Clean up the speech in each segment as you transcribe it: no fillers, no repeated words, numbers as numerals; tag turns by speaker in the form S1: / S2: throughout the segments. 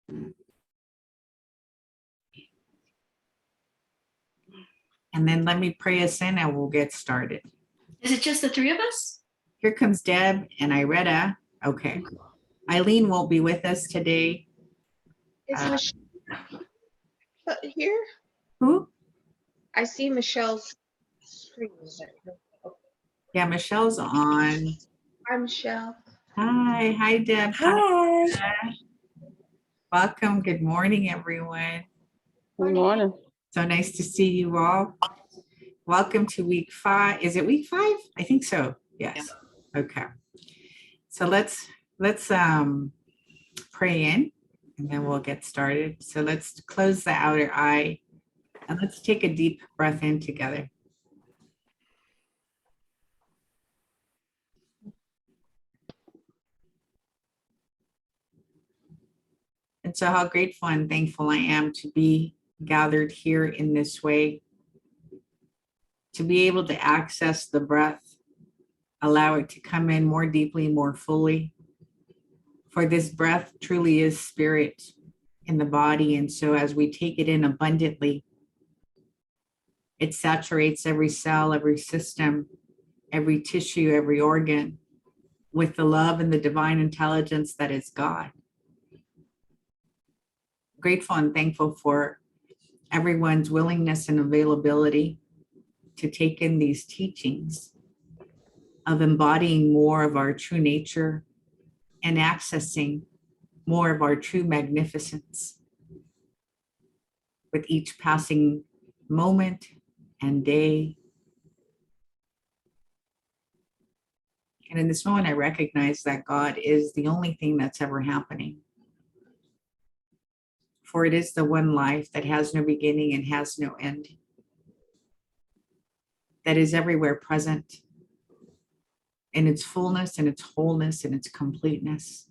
S1: And then let me pray us in and we'll get started.
S2: Is it just the three of us?
S1: Here comes Deb and Iretta. Okay. Eileen won't be with us today.
S3: Is Michelle here?
S1: Who?
S3: I see Michelle's screen.
S1: Yeah, Michelle's on.
S3: Hi, Michelle.
S1: Hi, Deb.
S4: Hi.
S1: Welcome. Good morning, everyone.
S4: Good morning.
S1: So nice to see you all. Welcome to week 5. Is it week 5? I think so. Yes. Okay. So let's pray in and then we'll get started. So let's close the outer eye and let's take a deep breath in together. And so how grateful and thankful I am to be gathered here in this way, to be able to access the breath, allow it to come in more deeply, more fully. For this breath truly is spirit in the body. And so as we take it in abundantly, it saturates every cell, every system, every tissue, every organ with the love and the divine intelligence that is God. Grateful and thankful for everyone's willingness and availability to take in these teachings of embodying more of our true nature and accessing more of our true magnificence with each passing moment and day. And in this moment, I recognize that God is the only thing that's ever happening. For it is the one life that has no beginning and has no end, that is everywhere present in its fullness and its wholeness and its completeness.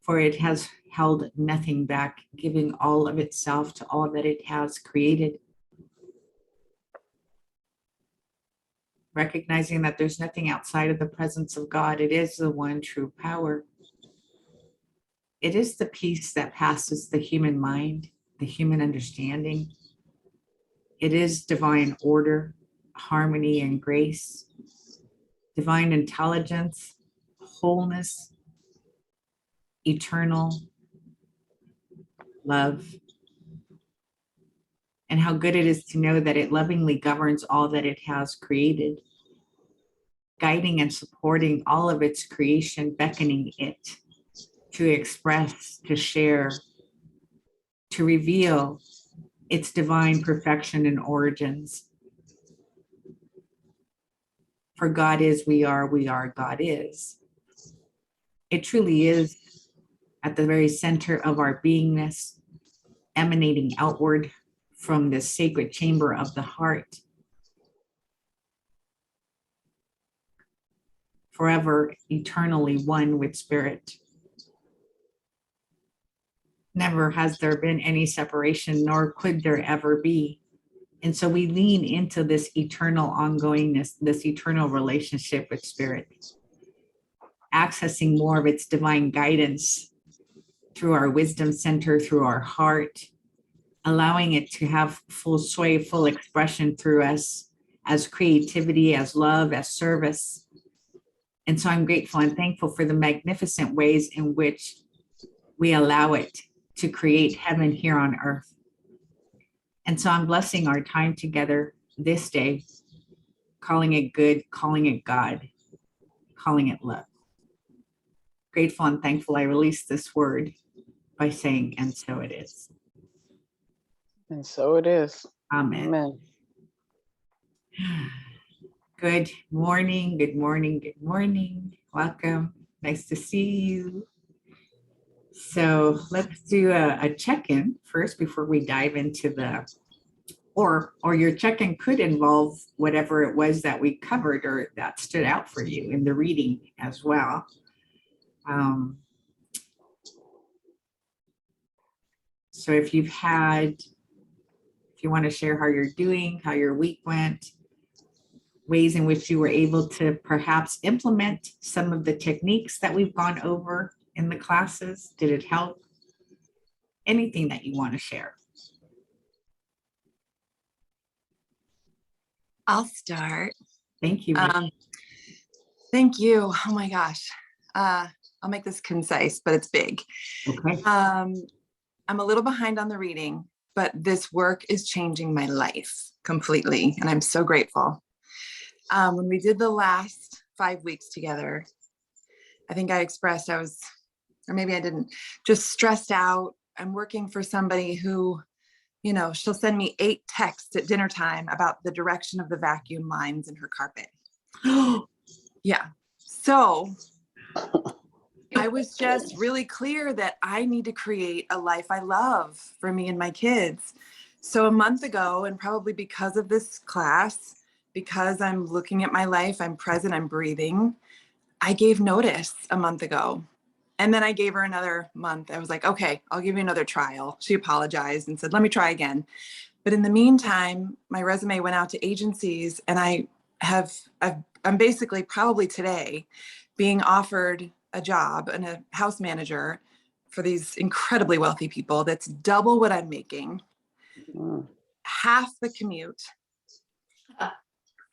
S1: For it has held nothing back, giving all of itself to all that it has created. Recognizing that there's nothing outside of the presence of God. It is the one true power. It is the peace that passes the human mind, the human understanding. It is divine order, harmony, and grace, divine intelligence, wholeness, eternal love. And how good it is to know that it lovingly governs all that it has created, guiding and supporting all of its creation, beckoning it to express, to share, to reveal its divine perfection and origins. For God is, we are, God is. It truly is at the very center of our beingness, emanating outward from this sacred chamber of the heart. Forever, eternally one with spirit. Never has there been any separation, nor could there ever be. And so we lean into this eternal ongoingness, this eternal relationship with spirit, accessing more of its divine guidance through our wisdom center, through our heart, allowing it to have full sway, full expression through us as creativity, as love, as service. And so I'm grateful and thankful for the magnificent ways in which we allow it to create heaven here on earth. And so I'm blessing our time together this day, calling it good, calling it God, calling it love. Grateful and thankful I released this word by saying, and so it is.
S4: And so it is.
S1: Amen.
S4: Amen.
S1: Good morning, good morning, good morning. Welcome. Nice to see you. So let's do a check-in first before we dive into the, or your check-in could involve whatever it was that we covered or that stood out for you in the reading as well. So if you want to share how you're doing, how your week went, ways in which you were able to perhaps implement some of the techniques that we've gone over in the classes, did it help? anything that you want to share.
S5: I'll start.
S1: Thank you.
S5: Thank you. Oh my gosh. I'll make this concise, but it's big.
S1: Okay.
S5: I'm a little behind on the reading, but this work is changing my life completely, and I'm so grateful. When we did the last 5 weeks together, I think I expressed I was, or maybe I didn't, just stressed out. I'm working for somebody who, you know, she'll send me 8 texts at dinner time about the direction of the vacuum lines in her carpet. Yeah. So I was just really clear that I need to create a life I love for me and my kids. So a month ago, and probably because of this class, because I'm looking at my life, I'm present, I'm breathing, I gave notice a month ago. And then I gave her another month. I was like, okay, I'll give you another trial. She apologized and said, let me try again. But in the meantime, my resume went out to agencies, and I'm basically probably today being offered a job and a house manager for these incredibly wealthy people. That's double what I'm making, half the commute.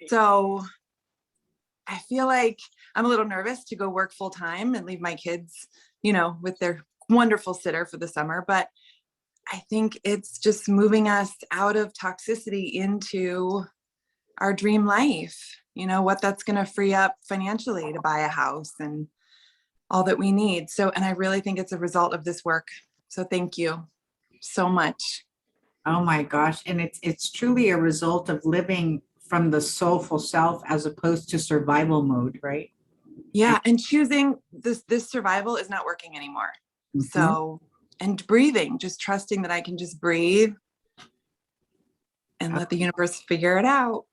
S5: So I feel like I'm a little nervous to go work full time and leave my kids, you know, with their wonderful sitter for the summer. But I think it's just moving us out of toxicity into our dream life, you know, what that's going to free up financially to buy a house and all that we need. So, and I really think it's a result of this work. So thank you so much.
S1: Oh my gosh. And it's truly a result of living from the soulful self as opposed to survival mode, right?
S5: Yeah. And choosing this survival is not working anymore.
S1: Mhm.
S5: So, and breathing, just trusting that I can just breathe and let the universe figure it out.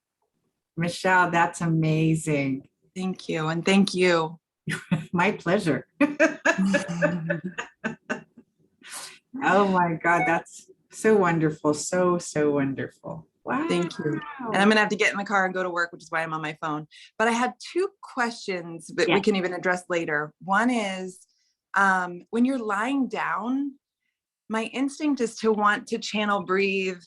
S1: Michelle, that's amazing.
S5: Thank you. And thank you.
S1: My pleasure. Oh my God, that's so wonderful. So wonderful. Wow.
S5: Thank you. And I'm going to have to get in the car and go to work, which is why I'm on my phone. But I had 2 questions that we can even address later. One is, when you're lying down, my instinct is to want to channel breathe,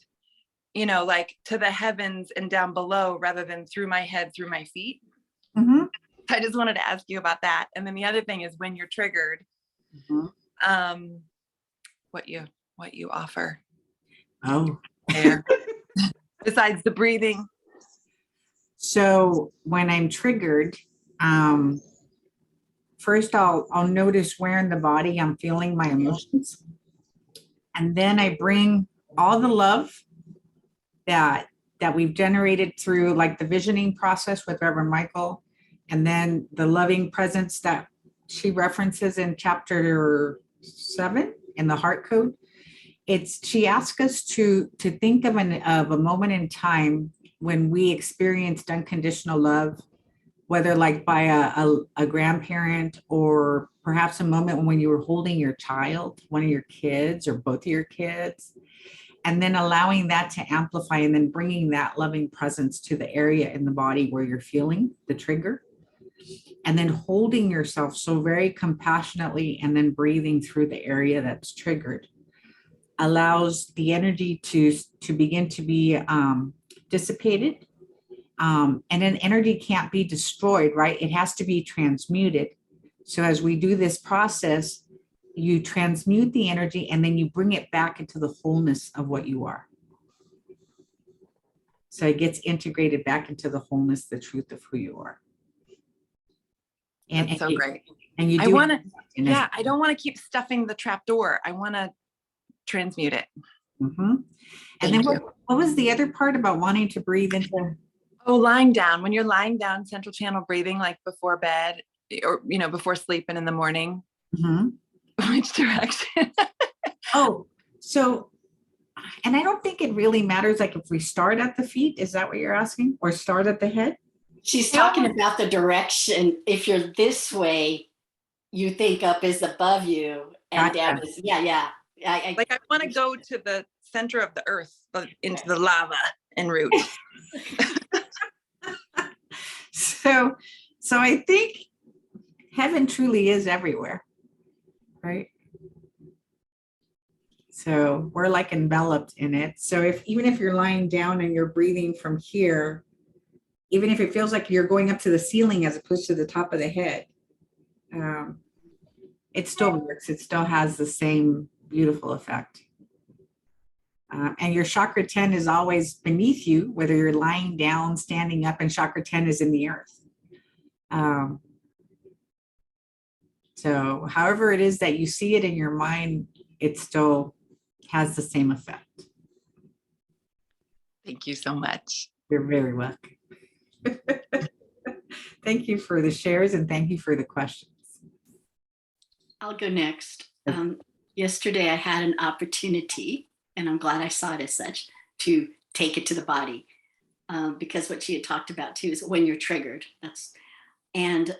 S5: you know, like to the heavens and down below rather than through my head, through my feet.
S1: Mm-hmm.
S5: I just wanted to ask you about that. And then the other thing is when you're triggered, what you offer.
S1: Oh,
S5: There. Besides the breathing.
S1: so when I'm triggered, first I'll notice where in the body I'm feeling my emotions. And then I bring all the love that we've generated through like the visioning process with Reverend Michael, and then the loving presence that she references in chapter 7 in the Heart Code. She asks us to think of a moment in time when we experienced unconditional love, whether like by a grandparent or perhaps a moment when you were holding your child, one of your kids or both of your kids, and then allowing that to amplify and then bringing that loving presence to the area in the body where you're feeling the trigger, and then holding yourself so very compassionately and then breathing through the area that's triggered allows the energy to begin to be dissipated. And then energy can't be destroyed, right? It has to be transmuted. So as we do this process, you transmute the energy and then you bring it back into the wholeness of what you are. So it gets integrated back into the wholeness, the truth of who you are.
S5: And so great.
S1: And you do.
S5: I don't want to keep stuffing the trap door. I want to transmute it.
S1: Mm-hmm. And then what was the other part about wanting to breathe into?
S5: Oh, lying down. When you're lying down, central channel breathing, like before bed or, you know, before sleeping in the morning.
S1: Mm-hmm.
S5: Which direction?
S1: Oh, so, and I don't think it really matters. Like if we start at the feet, is that what you're asking? Or start at the head?
S2: She's talking about the direction. If you're this way, you think up is above you and down is, yeah. I
S5: want to go to the center of the earth, into the lava en route.
S1: So I think heaven truly is everywhere, right? So we're like enveloped in it. So even if you're lying down and you're breathing from here, even if it feels like you're going up to the ceiling as opposed to the top of the head, it still works. It still has the same beautiful effect. And your chakra 10 is always beneath you, whether you're lying down, standing up, and chakra 10 is in the earth. So however it is that you see it in your mind, it still has the same effect.
S5: Thank you so much.
S1: You're very welcome. Thank you for the shares and thank you for the questions.
S2: I'll go next. Yesterday I had an opportunity, and I'm glad I saw it as such, to take it to the body. Because what she had talked about too is when you're triggered. And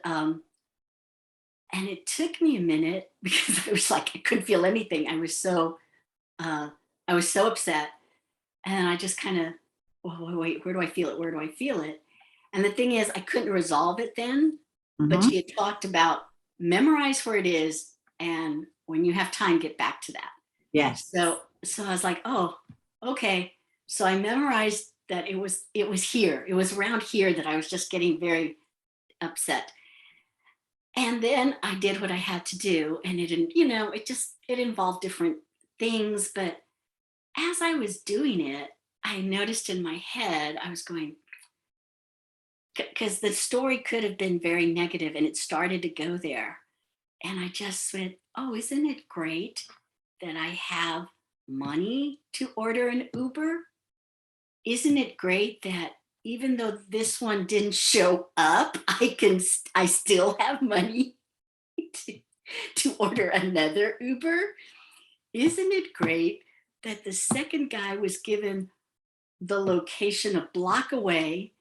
S2: it took me a minute because I was like, I couldn't feel anything. I was so upset. And I just kind of, wait, where do I feel it? Where do I feel it? And the thing is, I couldn't resolve it then, but she had talked about memorize where it is. And when you have time, get back to that.
S1: Yes.
S2: So I was like, oh, okay. So I memorized that it was here. It was around here that I was just getting very upset. And then I did what I had to do. And it involved different things. But as I was doing it, I noticed in my head, I was going, because the story could have been very negative and it started to go there. And I just went, oh, isn't it great that I have money to order an Uber? Isn't it great that even though this one didn't show up, I still have money to order another Uber? Isn't it great that the second guy was given the location a block away,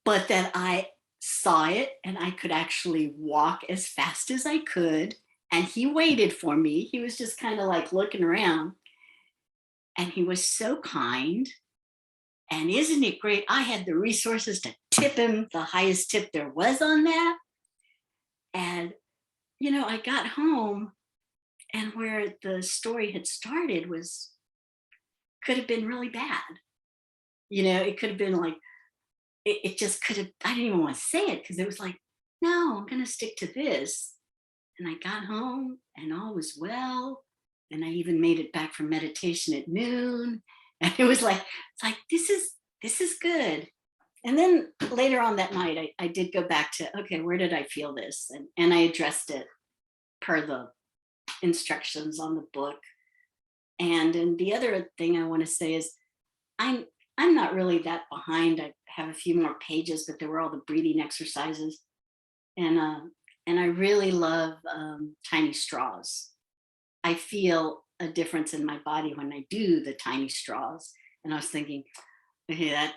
S2: but that I saw it and I could actually walk as fast as I could, and he waited for me. He was just kind of like looking around, and he was so kind. And isn't it great? I had the resources to tip him the highest tip there was on that. And, I got home, and where the story had started could have been really bad. It could have been like, it just could have, I didn't even want to say it because it was like, no, I'm going to stick to this. And I got home and all was well. And I even made it back from meditation at noon. And it was like, this is good. And then later on that night, I did go back to, okay, where did I feel this? And I addressed it per the instructions on the book. And the other thing I want to say is I'm not really that behind. I have a few more pages, but there were all the breathing exercises. And I really love tiny straws. I feel a difference in my body when I do the tiny straws. And I was thinking, okay, I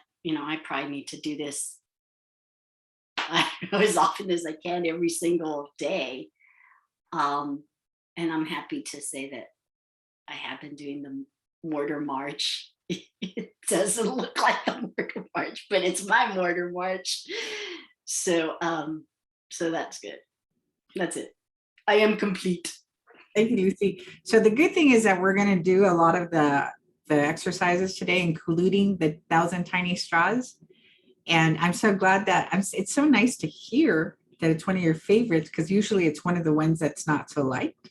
S2: probably need to do this as often as I can every single day. And I'm happy to say that I have been doing the mortar march. It doesn't look like a mortar march, but it's my mortar march. So that's good. That's it. I am complete.
S1: Thank you, Lucy. So the good thing is that we're going to do a lot of the exercises today, including the 1,000 tiny straws. And I'm so glad that it's so nice to hear that it's one of your favorites, because usually it's one of the ones that's not so liked.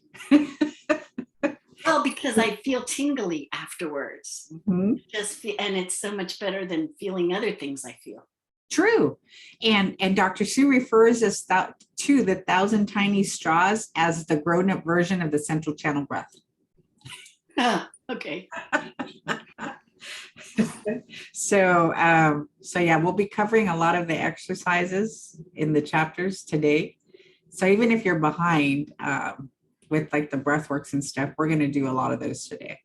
S2: Well, because I feel tingly afterwards.
S1: Mm-hmm.
S2: And it's so much better than feeling other things I feel.
S1: True. And Dr. Sue refers us to the 1,000 tiny straws as the grown-up version of the central channel breath.
S2: Okay.
S1: So yeah, we'll be covering a lot of the exercises in the chapters today. So even if you're behind with like the breath works and stuff, we're going to do a lot of those today.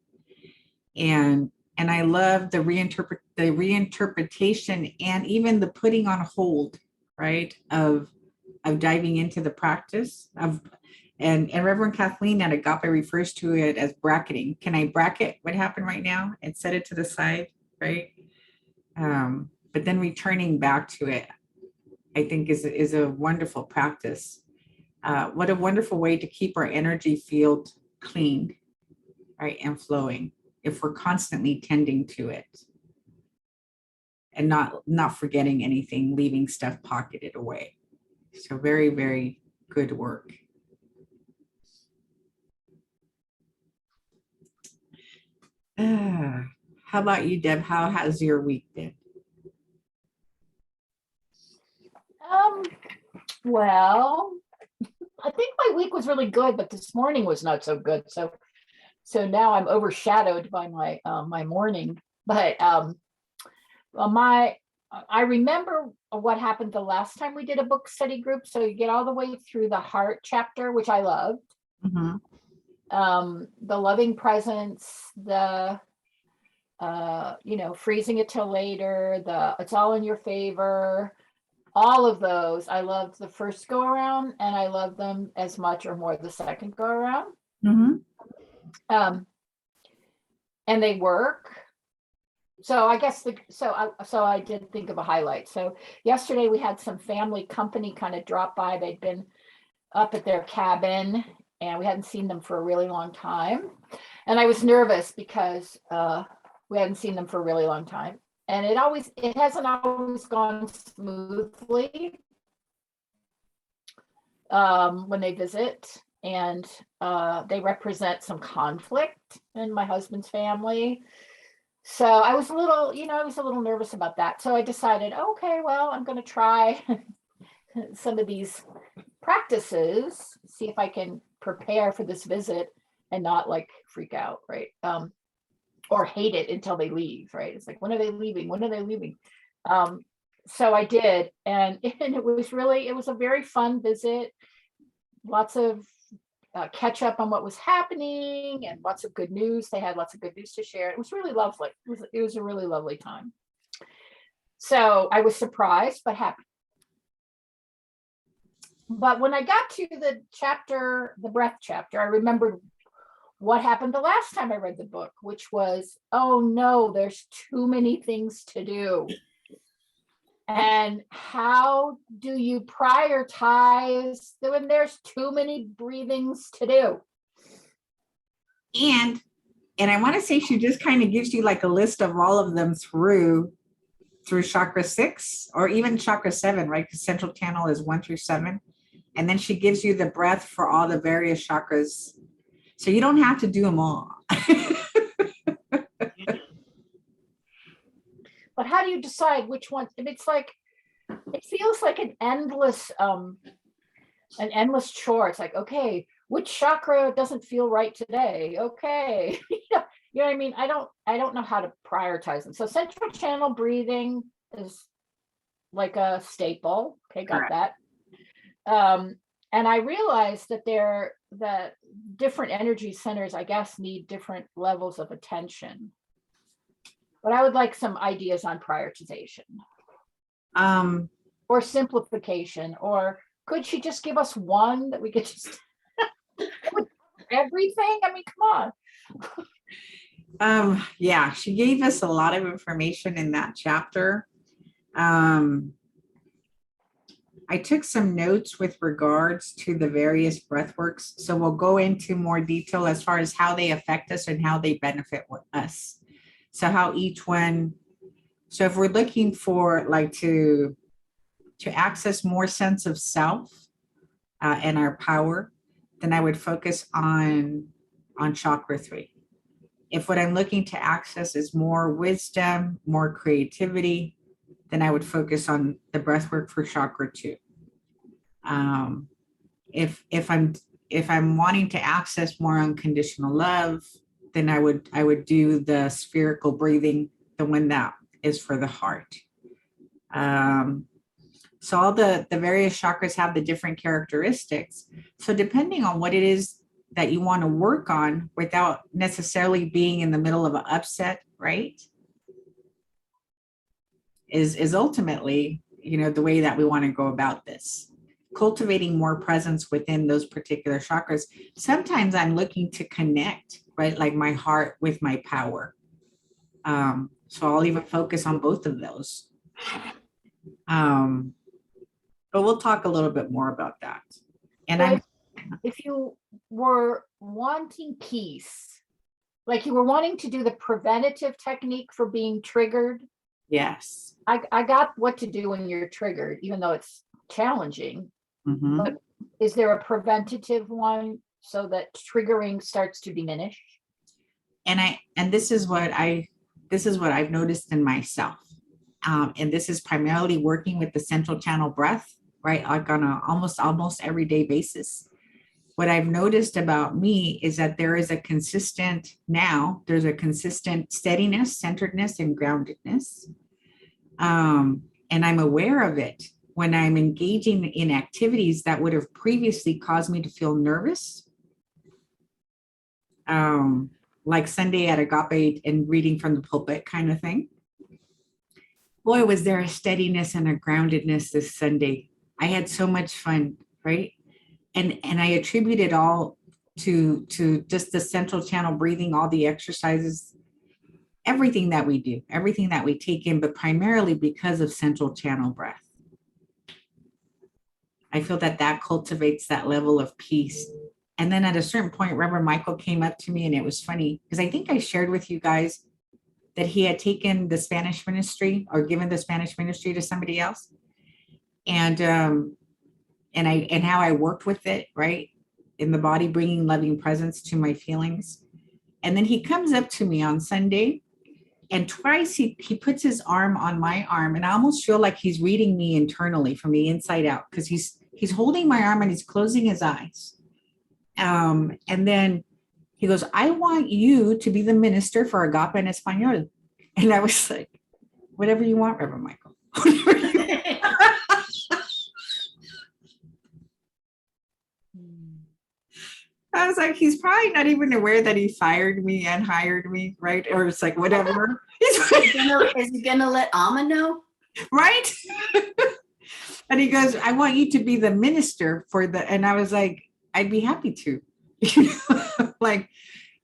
S1: And I love the reinterpretation and even the putting on hold, right, of diving into the practice of, and Reverend Kathleen at Agape refers to it as bracketing. Can I bracket what happened right now and set it to the side, right? But then returning back to it, I think is a wonderful practice. What a wonderful way to keep our energy field clean. right, and flowing, if we're constantly tending to it and not forgetting anything, leaving stuff pocketed away. So very, very good work. How about you, Deb? How has your week been?
S6: Well, I think my week was really good, but this morning was not so good. So now I'm overshadowed by my morning. But I remember what happened the last time we did a book study group. So you get all the way through the heart chapter, which I loved.
S1: Mhm.
S6: The loving presence, the freezing it till later, the it's all in your favor. All of those, I loved the first go around, and I love them as much or more the second go around.
S1: Mhm.
S6: And they work. So I guess I did think of a highlight. So yesterday we had some family company kind of drop by. They'd been up at their cabin, and we hadn't seen them for a really long time. And I was nervous because we hadn't seen them for a really long time. And it hasn't always gone smoothly when they visit, and they represent some conflict in my husband's family. So I was a little nervous about that. So I decided, okay, well, I'm going to try some of these practices, see if I can prepare for this visit and not like freak out, right? Or hate it until they leave, right? It's like, when are they leaving? When are they leaving? So I did, and it was a very fun visit. Lots of catch up on what was happening and lots of good news. They had lots of good news to share. It was really lovely. It was a really lovely time. So I was surprised but happy. But when I got to the breath chapter, I remembered what happened the last time I read the book, which was, oh no, there's too many things to do. And how do you prioritize when there's too many breathings to do?
S1: And I want to say she just kind of gives you like a list of all of them through chakra 6 or even chakra 7, right? Because central channel is 1 through 7. And then she gives you the breath for all the various chakras. So you don't have to do them all.
S6: But how do you decide which one? It's like, it feels like an endless chore. It's like, okay, which chakra doesn't feel right today? Okay. You know what I mean? I don't know how to prioritize them. So central channel breathing is like a staple. Okay, got
S1: Correct.
S6: that. And I realized that different energy centers, I guess, need different levels of attention. But I would like some ideas on prioritization or simplification, or could she just give us one that we could just everything? I mean, come on.
S1: Yeah, she gave us a lot of information in that chapter. I took some notes with regards to the various breathworks. So we'll go into more detail as far as how they affect us and how they benefit us. So how each one, so if we're looking for like to access more sense of self and our power, then I would focus on chakra 3. If what I'm looking to access is more wisdom, more creativity, then I would focus on the breathwork for chakra 2. If I'm wanting to access more unconditional love, then I would do the spherical breathing, the one that is for the heart. So all the various chakras have the different characteristics. So depending on what it is that you want to work on without necessarily being in the middle of an upset, right? Is ultimately, the way that we want to go about this. Cultivating more presence within those particular chakras. Sometimes I'm looking to connect, right? Like my heart with my power. So I'll even focus on both of those. But we'll talk a little bit more about that. And
S6: So if you were wanting peace, like you were wanting to do the preventative technique for being triggered.
S1: Yes.
S6: I got what to do when you're triggered, even though it's challenging.
S1: Mhm.
S6: Is there a preventative one so that triggering starts to diminish?
S1: And this is what I've noticed in myself. And this is primarily working with the central channel breath, right? Like on a almost everyday basis. What I've noticed about me is that there's a consistent steadiness, centeredness, and groundedness. And I'm aware of it when I'm engaging in activities that would have previously caused me to feel nervous. Like Sunday at Agape and reading from the pulpit kind of thing. Boy, was there a steadiness and a groundedness this Sunday. I had so much fun, right? And I attribute it all to just the central channel breathing, all the exercises, everything that we do, everything that we take in, but primarily because of central channel breath. I feel that cultivates that level of peace. And then at a certain point, Reverend Michael came up to me, and it was funny because I think I shared with you guys that he had taken the Spanish ministry or given the Spanish ministry to somebody else. And how I worked with it, right? In the body, bringing loving presence to my feelings. And then he comes up to me on Sunday, and twice he puts his arm on my arm, and I almost feel like he's reading me internally from the inside out, because he's holding my arm and he's closing his eyes. And then he goes, I want you to be the minister for Agape en Español. And I was like, whatever you want, Reverend Michael. I was like, he's probably not even aware that he fired me and hired me, right? Or it's like, whatever.
S2: Is he gonna let Amma know?
S1: Right? And he goes, I want you to be the minister for and I was like, I'd be happy to. Like,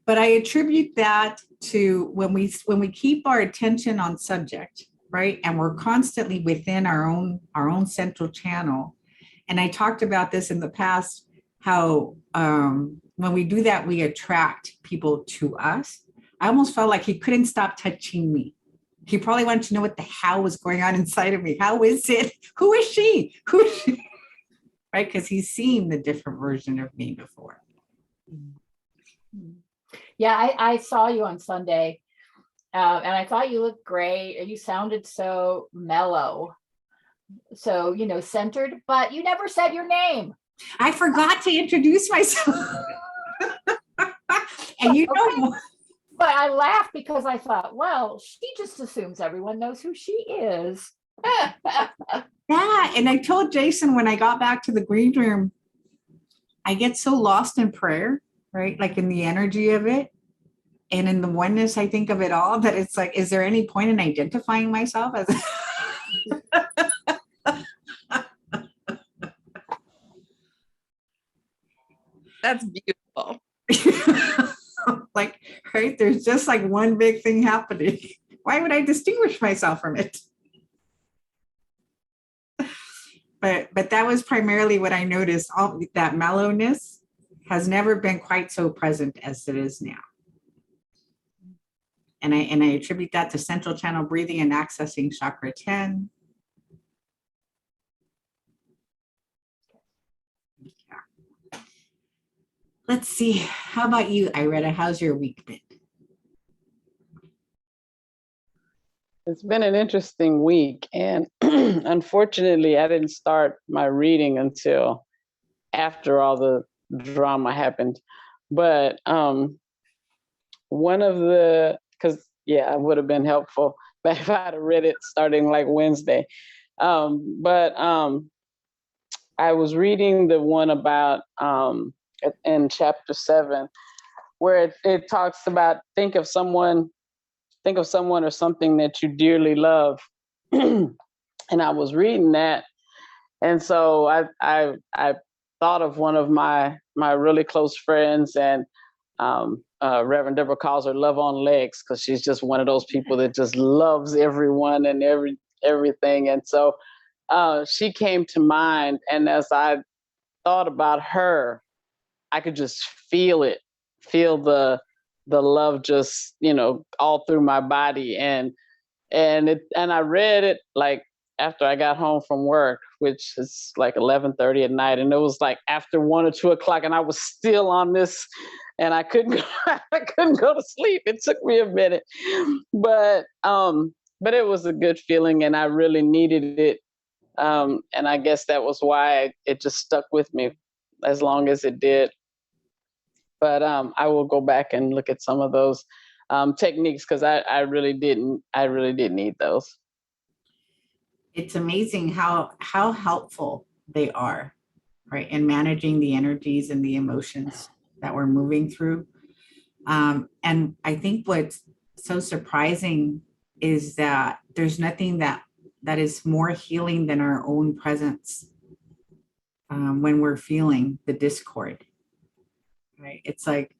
S1: but I attribute that to when we keep our attention on subject, right? And we're constantly within our own central channel. And I talked about this in the past, how when we do that, we attract people to us. I almost felt like he couldn't stop touching me. He probably wanted to know what the hell was going on inside of me. How is it? Who is she? Who is she? Right? Because he's seen the different version of me before.
S6: Yeah, I saw you on Sunday, and I thought you looked great, and you sounded so mellow, so centered, but you never said your name.
S1: I forgot to introduce myself. And
S6: but I laughed because I thought, well, she just assumes everyone knows who she is.
S1: Yeah, and I told Jason when I got back to the green room, I get so lost in prayer, right? Like in the energy of it and in the oneness, I think of it all, that it's like, is there any point in identifying myself as
S4: That's beautiful.
S1: like, right? There's just like one big thing happening. Why would I distinguish myself from it? But that was primarily what I noticed. All that mellowness has never been quite so present as it is now. And I attribute that to central channel breathing and accessing chakra 10. Yeah. Let's see. How about you, Iretta? How's your week been?
S4: It's been an interesting week, and unfortunately, I didn't start my reading until after all the drama happened. But one of because it would have been helpful if I'd have read it starting like Wednesday. But I was reading the one about in chapter 7, where it talks about think of someone or something that you dearly love. And I was reading that. And so I thought of one of my really close friends, and Reverend Deborah calls her Love on Legs, because she's just one of those people that just loves everyone and everything. And so she came to mind. And as I thought about her, I could just feel the the love just, all through my body. And I read it like after I got home from work, which is like 11:30 at night, and it was like after 1 or 2 o'clock, and I was still on this, and I couldn't I couldn't go to sleep. It took me a minute, but it was a good feeling, and I really needed it, and I guess that was why it just stuck with me as long as it did. But I will go back and look at some of those techniques because I really did need those.
S1: It's amazing how helpful they are, right, in managing the energies and the emotions that we're moving through. And I think what's so surprising is that there's nothing that is more healing than our own presence when we're feeling the discord, right? It's like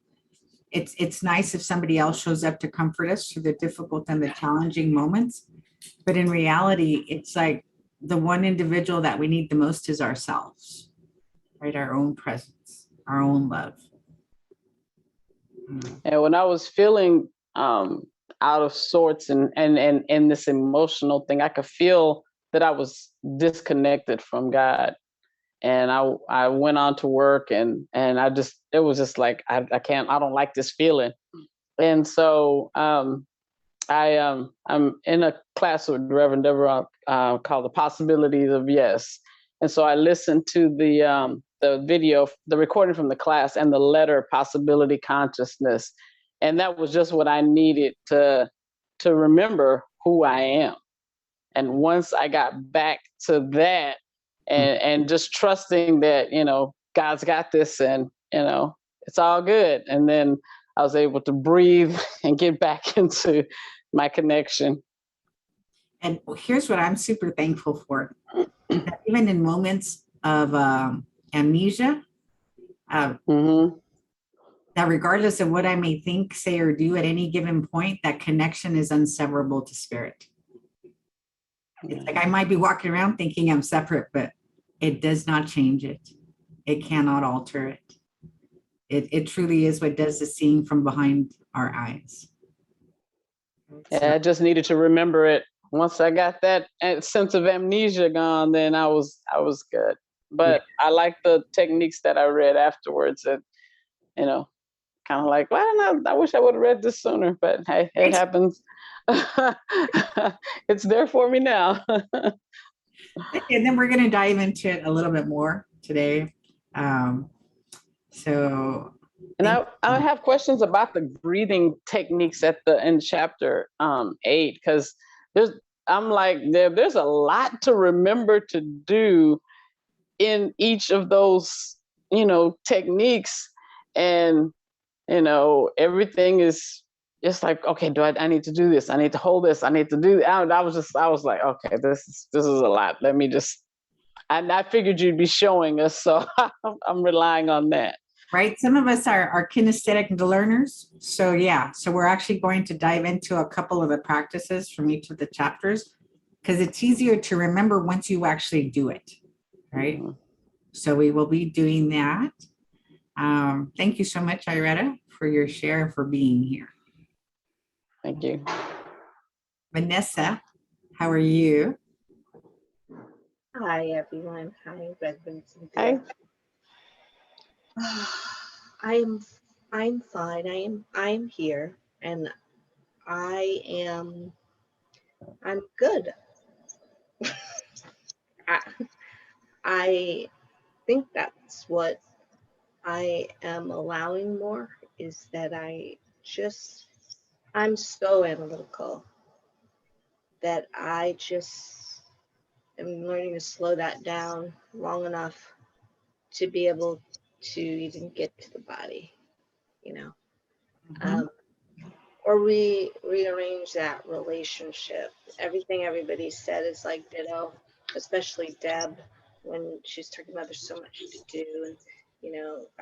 S1: it's nice if somebody else shows up to comfort us through the difficult and the challenging moments, but in reality, it's like the one individual that we need the most is ourselves, right? Our own presence, our own love.
S4: And when I was feeling out of sorts and this emotional thing, I could feel that I was disconnected from God. And I went on to work and it was just like, I don't like this feeling. And so I'm in a class with Reverend Deborah called The Possibilities of Yes. And so I listened to the video, the recording from the class, and the letter Possibility Consciousness. And that was just what I needed to remember who I am. And once I got back to that and just trusting that, God's got this and, it's all good. And then I was able to breathe and get back into my connection.
S1: And here's what I'm super thankful for. That even in moments of amnesia, that regardless of what I may think, say, or do at any given point, that connection is inseparable to spirit. It's like I might be walking around thinking I'm separate, but it does not change it. It cannot alter it. It truly is what does the seeing from behind our eyes.
S4: Yeah, I just needed to remember it. Once I got that sense of amnesia gone, then I was good. But I like the techniques that I read afterwards. That kind of like, I wish I would have read this sooner. But hey, it happens. It's there for me now.
S1: And then we're going to dive into it a little bit more today.
S4: And I have questions about the breathing techniques in chapter 8, because there's a lot to remember to do in each of those techniques, and everything is just like, okay, I need to do this, I need to hold this, I need to do that. I was like, okay, this is a lot. Let me just, and I figured you'd be showing us, so I'm relying on that.
S1: Right. Some of us are kinesthetic learners. So we're actually going to dive into a couple of the practices from each of the chapters, because it's easier to remember once you actually do it. Right. Mm-hmm. So we will be doing that. Thank you so much, Iretta, for your share and for being here.
S4: Thank you.
S1: Vanessa, how are you?
S3: Hi, everyone. Hi, Reverend
S4: Hi.
S3: I'm fine. I'm here, and I'm good. I think that's what I am allowing more, is that I'm so analytical that I just am learning to slow that down long enough to be able to even get to the body, or rearrange that relationship. Everything everybody said is like ditto, especially Deb, when she's talking about there's so much to do. And,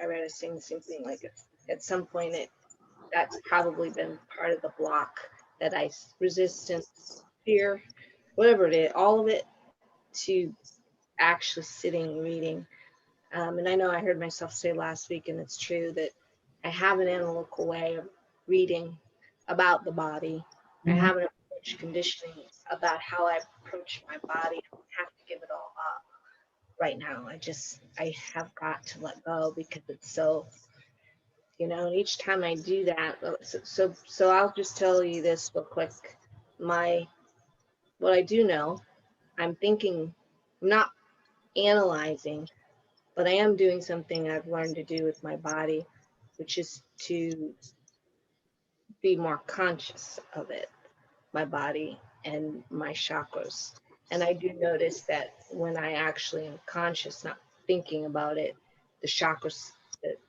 S3: I read us saying the same thing, like at some point that's probably been part of the block that resistance, fear, whatever it is, all of it, to actually sitting and reading. And I know I heard myself say last week, and it's true, that I have an analytical way of reading about the body. I
S1: Mhm.
S3: have an approach conditioning about how I approach my body. I don't have to give it all up right now. I have got to let go because it's so, and each time I do that, so I'll just tell you this real quick. What I do know, I'm thinking, I'm not analyzing, but I am doing something I've learned to do with my body, which is to be more conscious of it, my body and my chakras. And I do notice that when I actually am conscious, not thinking about it, the chakras,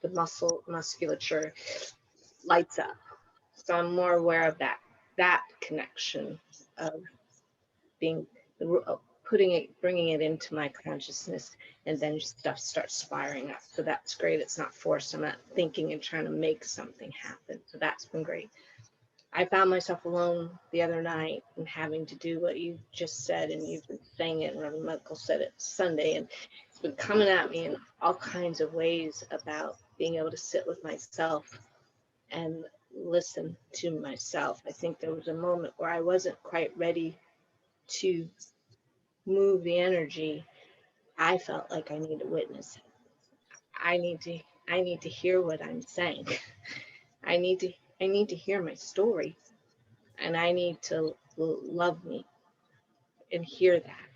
S3: the musculature lights up. So I'm more aware of that connection of being, bringing it into my consciousness, and then stuff starts firing up. So that's great. It's not forced. I'm not thinking and trying to make something happen. So that's been great. I found myself alone the other night and having to do what you just said, and you've been saying it, and Reverend Michael said it Sunday, and it's been coming at me in all kinds of ways about being able to sit with myself and listen to myself. I think there was a moment where I wasn't quite ready to move the energy. I felt like I need to witness it. I need to hear what I'm saying. I need to hear my story, and I need to love me and hear that.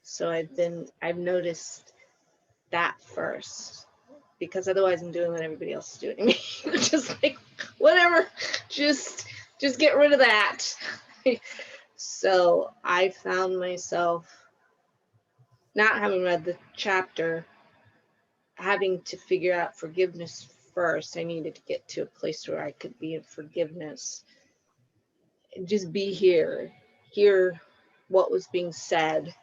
S3: So I've noticed that first, because otherwise I'm doing what everybody else is doing to me. Just like, whatever, just get rid of that. So I found myself, not having read the chapter, having to figure out forgiveness first. I needed to get to a place where I could be in forgiveness and just be here, hear what was being said,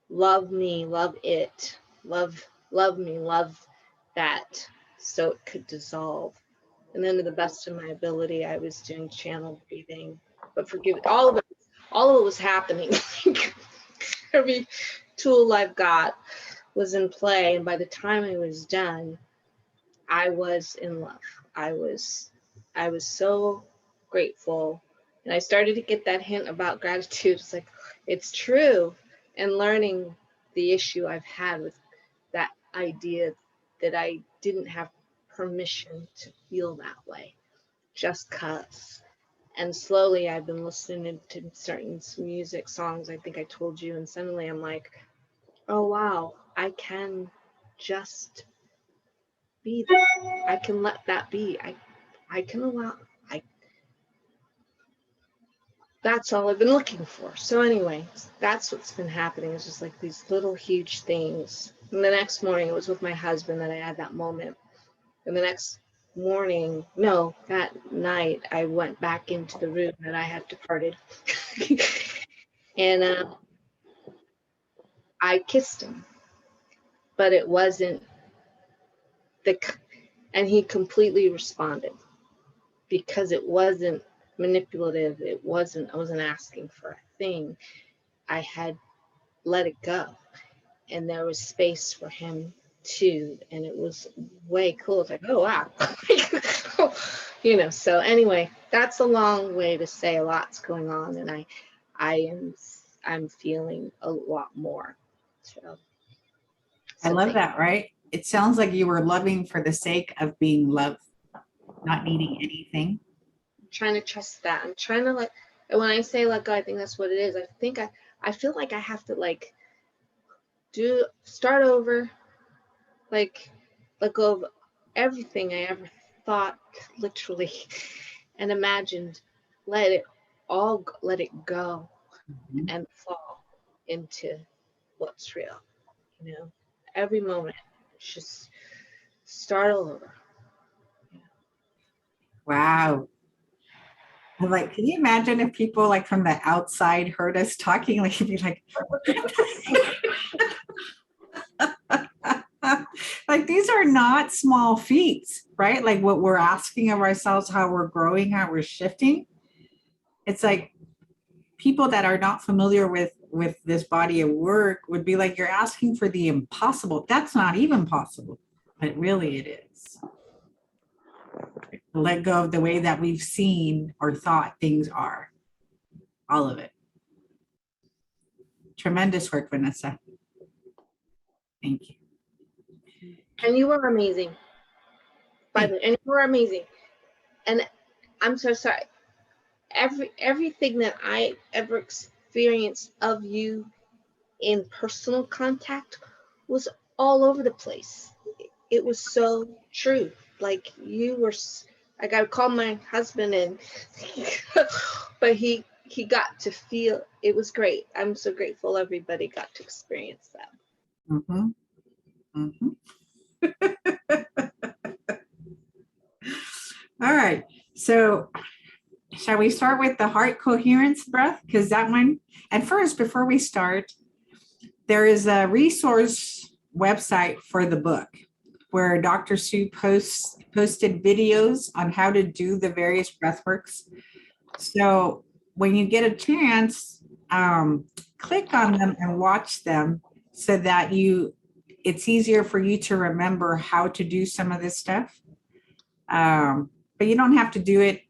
S3: love me, love it, love me, love that, so it could dissolve. And then to the best of my ability, I was doing channel breathing, but forgive, all of it was happening. Every tool I've got was in play, and by the time I was done, I was in love. I was so grateful, and I started to get that hint about gratitude. It's like, it's true. And learning the issue I've had with that idea that I didn't have permission to feel that way, just cause. And slowly I've been listening to certain music songs, I think I told you, and suddenly I'm like, oh wow, I can just be there. I can let that be. I can allow, that's all I've been looking for. So anyway, that's what's been happening. It's just like these little huge things. And the next morning, it was with my husband that I had that moment. And the next morning, no, that night, I went back into the room that I had departed. And I kissed him, but it wasn't and he completely responded, because it wasn't manipulative. I wasn't asking for a thing. I had let it go, and there was space for him too, and it was way cool. It's like, oh wow. So anyway, that's a long way to say a lot's going on, and I'm feeling a lot more.
S1: I love that, right? It sounds like you were loving for the sake of being loved, not needing anything.
S3: I'm trying to trust that. I'm trying to and when I say let go, I think that's what it is. I feel like I have to start over, let go of everything I ever thought, literally, and imagined. Let it go and fall into what's real. Every moment, just start all over.
S1: Wow. I'm like, can you imagine if people from the outside heard us talking, you'd be like, these are not small feats, right? Like what we're asking of ourselves, how we're growing, how we're shifting. It's like people that are not familiar with this body of work would be like, you're asking for the impossible. That's not even possible, but really it is. Let go of the way that we've seen or thought things are. All of it. Tremendous work, Vanessa. Thank you.
S3: And you were amazing. By the way, and you were amazing. And I'm so sorry. Everything that I ever experienced of you in personal contact was all over the place. It was so true. Like you were, like I called my husband and, but he got to feel, it was great. I'm so grateful everybody got to experience that.
S1: Mm-hmm. Mm-hmm. All right. So shall we start with the heart coherence breath? Because that one, and first, before we start, there is a resource website for the book where Dr. Sue posted videos on how to do the various breath works. So when you get a chance, click on them and watch them so that it's easier for you to remember how to do some of this stuff. But you don't have to do it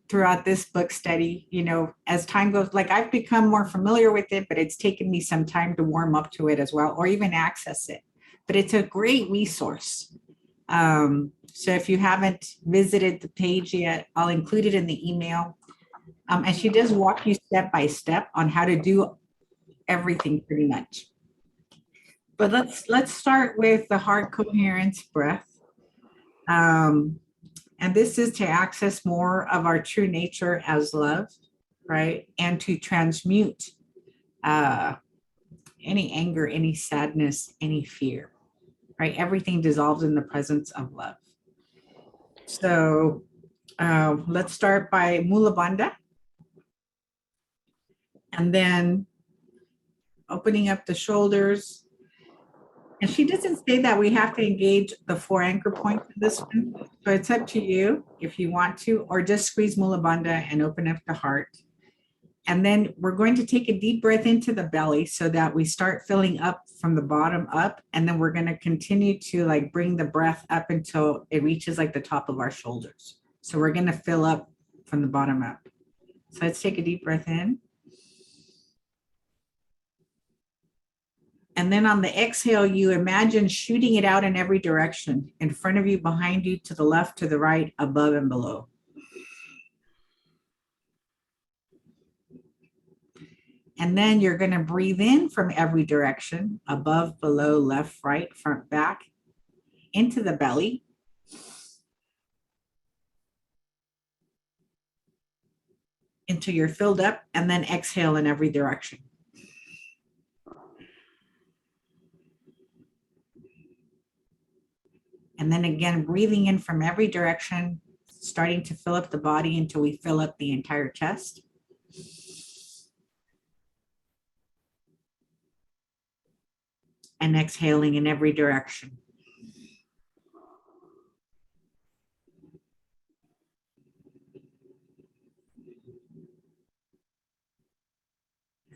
S1: throughout this book study. You know, as time goes, like I've become more familiar with it, but it's taken me some time to warm up to it as well, or even access it. But it's a great resource. So if you haven't visited the page yet, I'll include it in the email. And she does walk you step by step on how to do everything pretty much. But let's start with the heart coherence breath. And this is to access more of our true nature as love, right? And to transmute any anger, any sadness, any fear, right? Everything dissolves in the presence of love. So let's start by Mula Bandha. And then opening up the shoulders. And she doesn't say that we have to engage the 4 anchor points in this one. So it's up to you if you want to, or just squeeze Mula Bandha and open up the heart. And then we're going to take a deep breath into the belly so that we start filling up from the bottom up. And then we're going to continue to like bring the breath up until it reaches like the top of our shoulders. So we're going to fill up from the bottom up. So let's take a deep breath in. And then on the exhale, you imagine shooting it out in every direction, in front of you, behind you, to the left, to the right, above and below. And then you're going to breathe in from every direction, above, below, left, right, front, back, into the belly. Until you're filled up, and then exhale in every direction. And then again, breathing in from every direction, starting to fill up the body until we fill up the entire chest. And exhaling in every direction.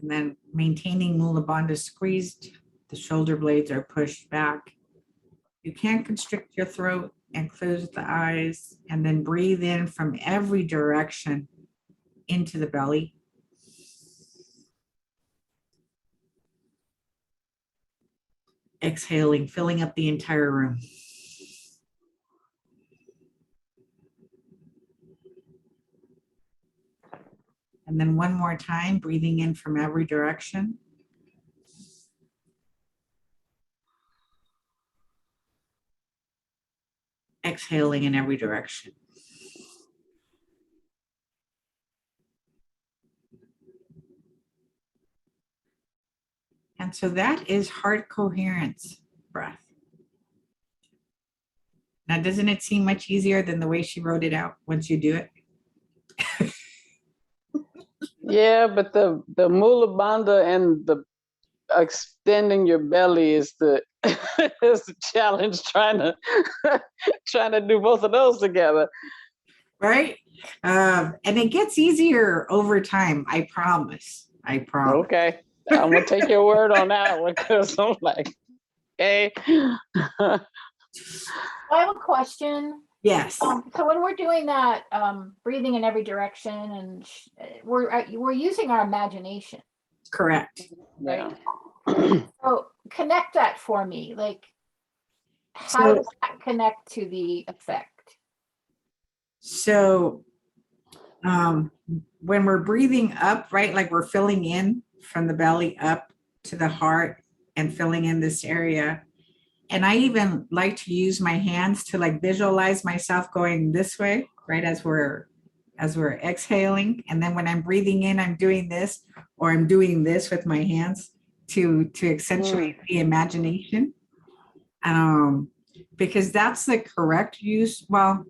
S1: And then maintaining Mula Bandha squeezed, the shoulder blades are pushed back. You can constrict your throat and close the eyes, and then breathe in from every direction into the belly. Exhaling, filling up the entire room. And then one more time, breathing in from every direction. Exhaling in every direction. And so that is heart coherence breath. Now, doesn't it seem much easier than the way she wrote it out once you do it?
S4: Yeah, but the Mula Bandha and the extending your belly is the is the challenge, trying to do both of those together.
S1: Right? And it gets easier over time. I promise. I promise.
S4: Okay, I'm gonna take your word on that one, because I'm like, okay.
S6: I have a question.
S1: Yes,
S6: So when we're doing that, breathing in every direction, and we're using our imagination.
S1: correct.
S4: Yeah.
S6: So connect that for me. Like, how
S1: So-
S6: does that connect to the effect?
S1: So when we're breathing up, right, like we're filling in from the belly up to the heart and filling in this area. And I even like to use my hands to like visualize myself going this way, right, as we're exhaling. And then when I'm breathing in, I'm doing this, or I'm doing this with my hands to accentuate the imagination. Because that's the correct use. Well,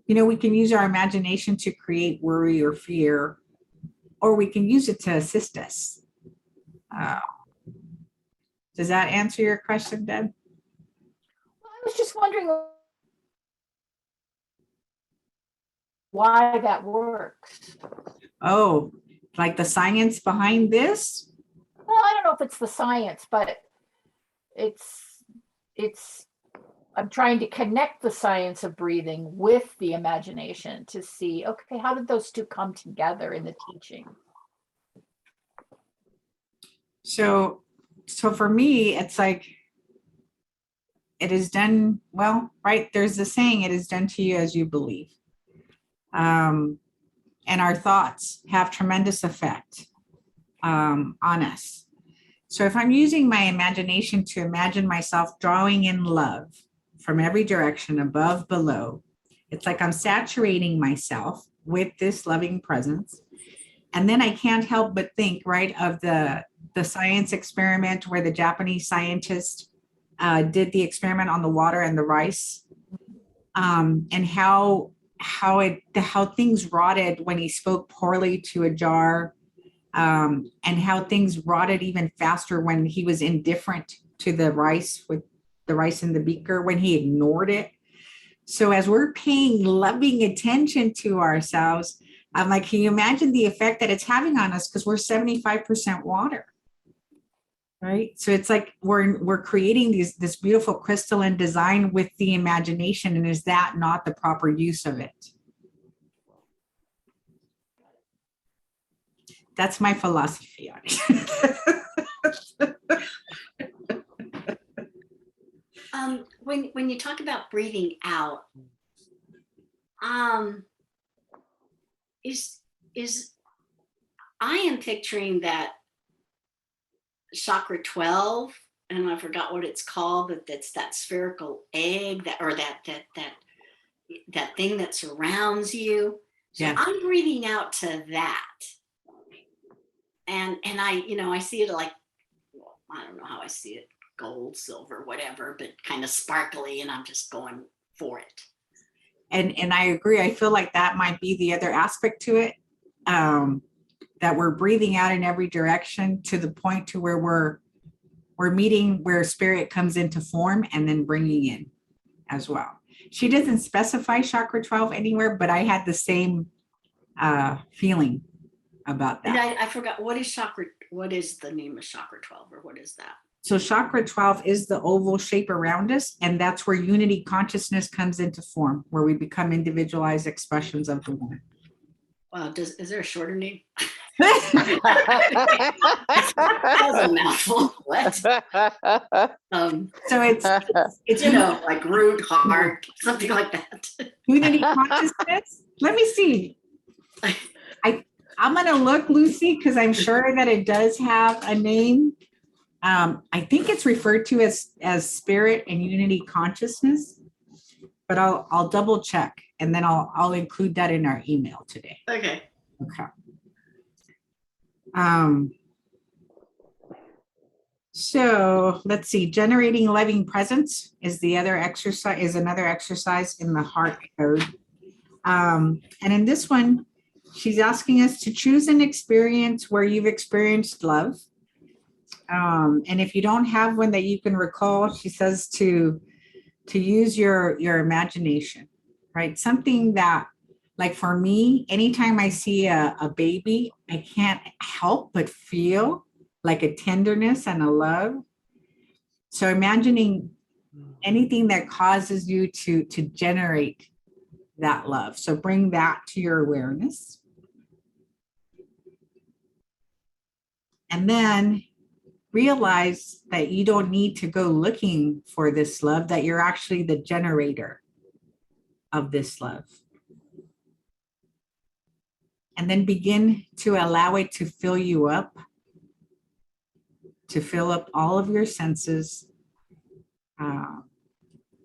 S1: we can use our imagination to create worry or fear, or we can use it to assist us. Does that answer your question, Deb?
S6: Well, I was just wondering why that works.
S1: Oh, like the science behind this?
S6: Well, I don't know if it's the science, but it's I'm trying to connect the science of breathing with the imagination to see, okay, how did those two come together in the teaching?
S1: So for me, it's like, it is done, well, right? There's the saying, it is done to you as you believe. And our thoughts have tremendous effect on us. So if I'm using my imagination to imagine myself drawing in love from every direction, above, below, it's like I'm saturating myself with this loving presence. And then I can't help but think, right, of the science experiment where the Japanese scientist did the experiment on the water and the rice, and how things rotted when he spoke poorly to a jar, and how things rotted even faster when he was indifferent to the rice, with the rice in the beaker, when he ignored it. So as we're paying loving attention to ourselves, I'm like, can you imagine the effect that it's having on us? Because we're 75% water, right? So it's like we're creating this beautiful crystalline design with the imagination, and is that not the proper use of it? That's my philosophy on it.
S2: When you talk about breathing out, is I am picturing that chakra 12, and I forgot what it's called, but that's that spherical egg that thing that surrounds you. So
S1: Yes.
S2: I'm breathing out to that. And I see it like, well, I don't know how I see it, gold, silver, whatever, but kind of sparkly, and I'm just going for it.
S1: And I agree. I feel like that might be the other aspect to it, that we're breathing out in every direction to the point to where we're meeting where spirit comes into form and then bringing in as well. She doesn't specify chakra 12 anywhere, but I had the same feeling about
S2: And
S1: that.
S2: I forgot, what is the name of chakra 12, or what is that?
S1: So chakra 12 is the oval shape around us, and that's where unity consciousness comes into form, where we become individualized expressions of the one.
S2: Wow, is there a shorter name?
S1: That's
S2: That was a mouthful. What? So it's like root, heart, something like that.
S1: unity consciousness. Let me see. I'm going to look, Lucy, because I'm sure that it does have a name. I think it's referred to as spirit and unity consciousness, but I'll double check, and then I'll include that in our email today.
S2: Okay.
S1: Okay. So let's see. Generating loving presence is another exercise in the heart code. And in this one, she's asking us to choose an experience where you've experienced love. And if you don't have one that you can recall, she says to use your imagination, right? Something that, like for me, anytime I see a baby, I can't help but feel like a tenderness and a love. So imagining anything that causes you to generate that love. So bring that to your awareness. And then realize that you don't need to go looking for this love, that you're actually the generator of this love. And then begin to allow it to fill you up, to fill up all of your senses.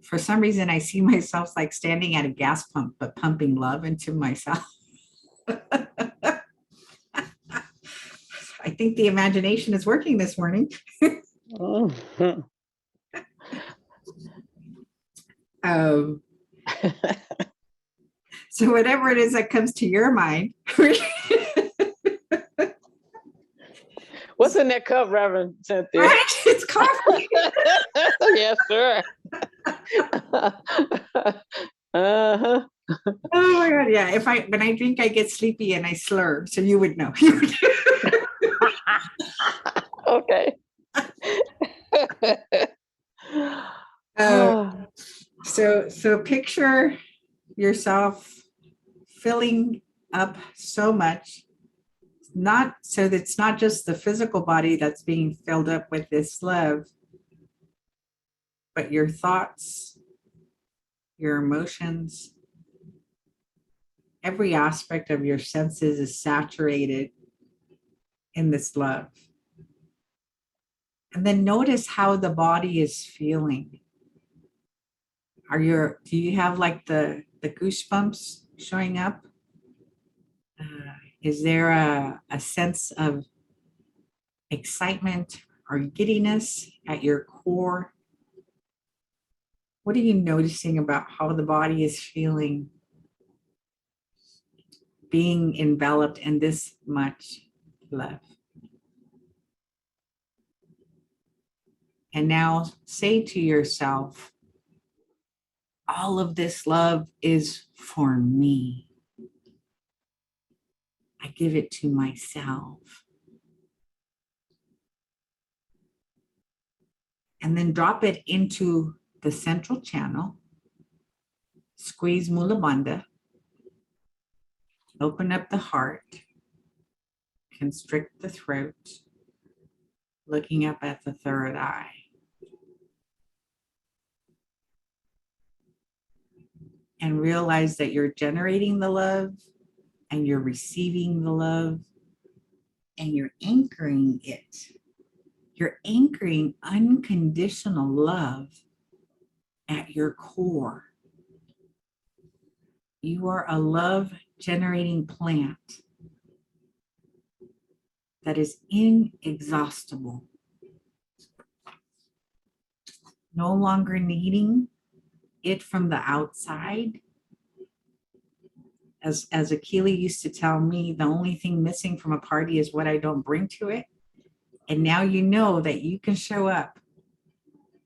S1: For some reason, I see myself like standing at a gas pump, but pumping love into myself. I think the imagination is working this morning.
S4: Mhm.
S1: So whatever it is that comes to your mind.
S4: What's in that cup, Reverend Cynthia?
S1: Right? It's coffee.
S4: Yes, sir. Uh-huh.
S1: Oh my God. Yeah. When I drink, I get sleepy and I slur. So you would know.
S4: Okay.
S1: So picture yourself filling up so much, not so that it's not just the physical body that's being filled up with this love, but your thoughts, your emotions, every aspect of your senses is saturated in this love. And then notice how the body is feeling. Do you have like the goosebumps showing up? Is there a sense of excitement or giddiness at your core? What are you noticing about how the body is feeling being enveloped in this much love? And now say to yourself, all of this love is for me. I give it to myself. And then drop it into the central channel. Squeeze Mula Bandha. Open up the heart. Constrict the throat. Looking up at the third eye. And realize that you're generating the love and you're receiving the love and you're anchoring it. You're anchoring unconditional love at your core. You are a love generating plant that is inexhaustible. No longer needing it from the outside. As Akili used to tell me, the only thing missing from a party is what I don't bring to it. And now you know that you can show up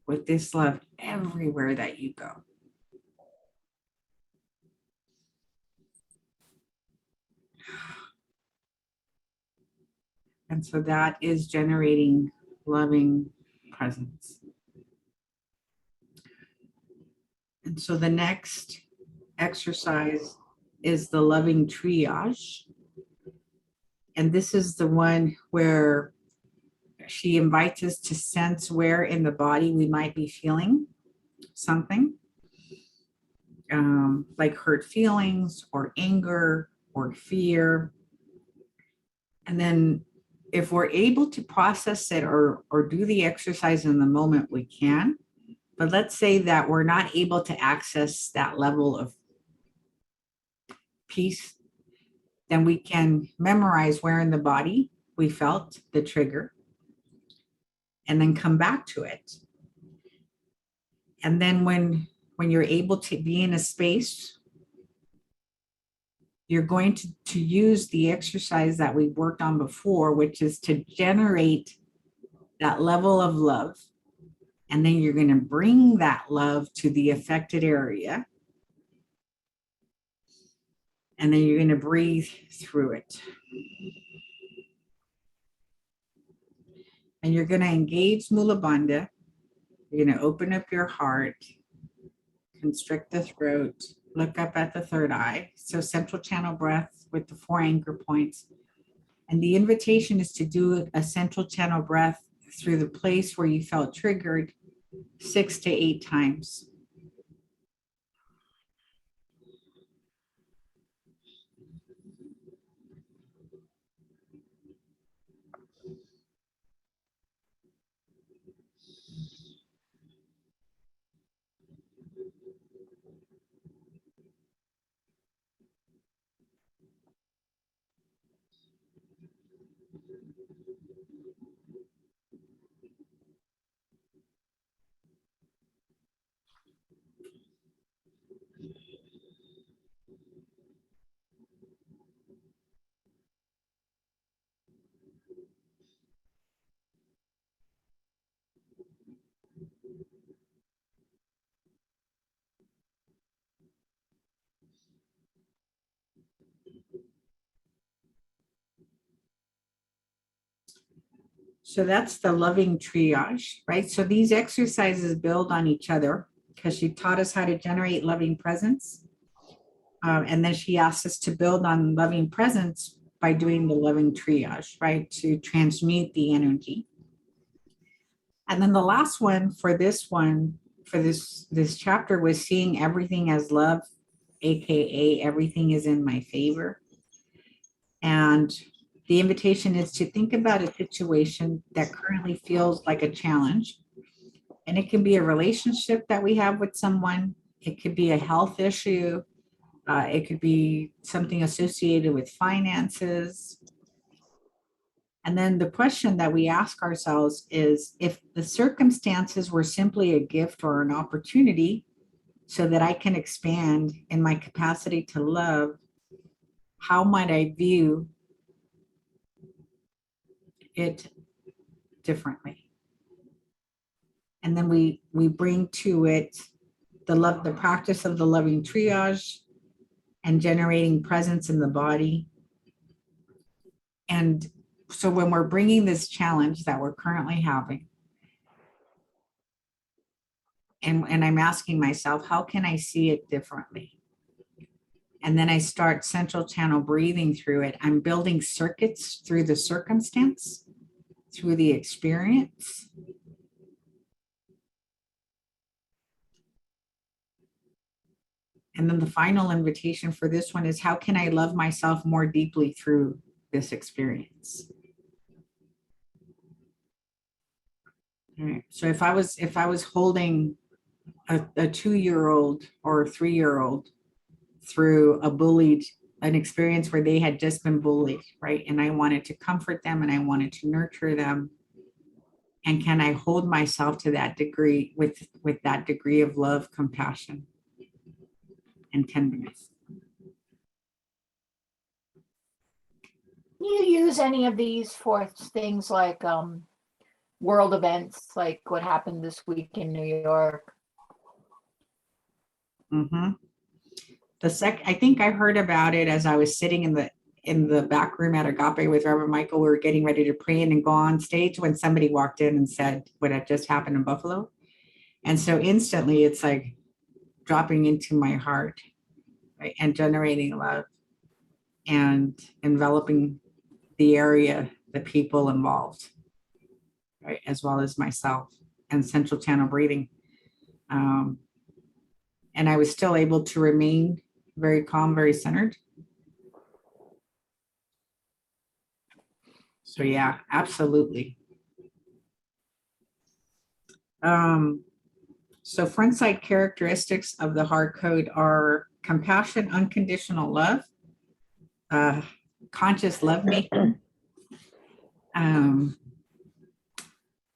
S1: with this love everywhere that you go. And so that is generating loving presence. And so the next exercise is the loving triage. And this is the one where she invites us to sense where in the body we might be feeling something, like hurt feelings or anger or fear. And then if we're able to process it or do the exercise in the moment, we can. But let's say that we're not able to access that level of peace, then we can memorize where in the body we felt the trigger and then come back to it. And then when you're able to be in a space, you're going to use the exercise that we worked on before, which is to generate that level of love. And then you're going to bring that love to the affected area. And then you're going to breathe through it. And you're going to engage Mula Bandha. You're going to open up your heart, constrict the throat, Look up at the third eye. So central channel breath with the 4 anchor points. And the invitation is to do a central channel breath through the place where you felt triggered 6 to 8 times. So that's the loving triage, right? So these exercises build on each other because she taught us how to generate loving presence. And then she asked us to build on loving presence by doing the loving triage, right? To transmute the energy. And then the last one, for this chapter, was seeing everything as love, AKA everything is in my favor. And the invitation is to think about a situation that currently feels like a challenge. And it can be a relationship that we have with someone. It could be a health issue. It could be something associated with finances. And then the question that we ask ourselves is, if the circumstances were simply a gift or an opportunity so that I can expand in my capacity to love, how might I view it differently? And then we bring to it the practice of the loving triage and generating presence in the body. And so when we're bringing this challenge that we're currently having, and I'm asking myself, how can I see it differently? And then I start central channel breathing through it. I'm building circuits through the circumstance, through the experience. And then the final invitation for this one is, how can I love myself more deeply through this experience? All right. So if I was holding a 2-year-old or a 3-year-old through an experience where they had just been bullied, right? And I wanted to comfort them and I wanted to nurture them. And can I hold myself to that degree with that degree of love, compassion, and tenderness?
S6: Do you use any of these for things like world events, like what happened this week in New York?
S1: Mm-hmm. I think I heard about it as I was sitting in the back room at Agape with Reverend Michael. We were getting ready to pray and go on stage when somebody walked in and said what had just happened in Buffalo. And so instantly it's like dropping into my heart, right? And generating love and enveloping the area, the people involved, right? As well as myself, and central channel breathing. And I was still able to remain very calm, very centered. So yeah, absolutely. So front side characteristics of the heart code are compassion, unconditional love, conscious love making.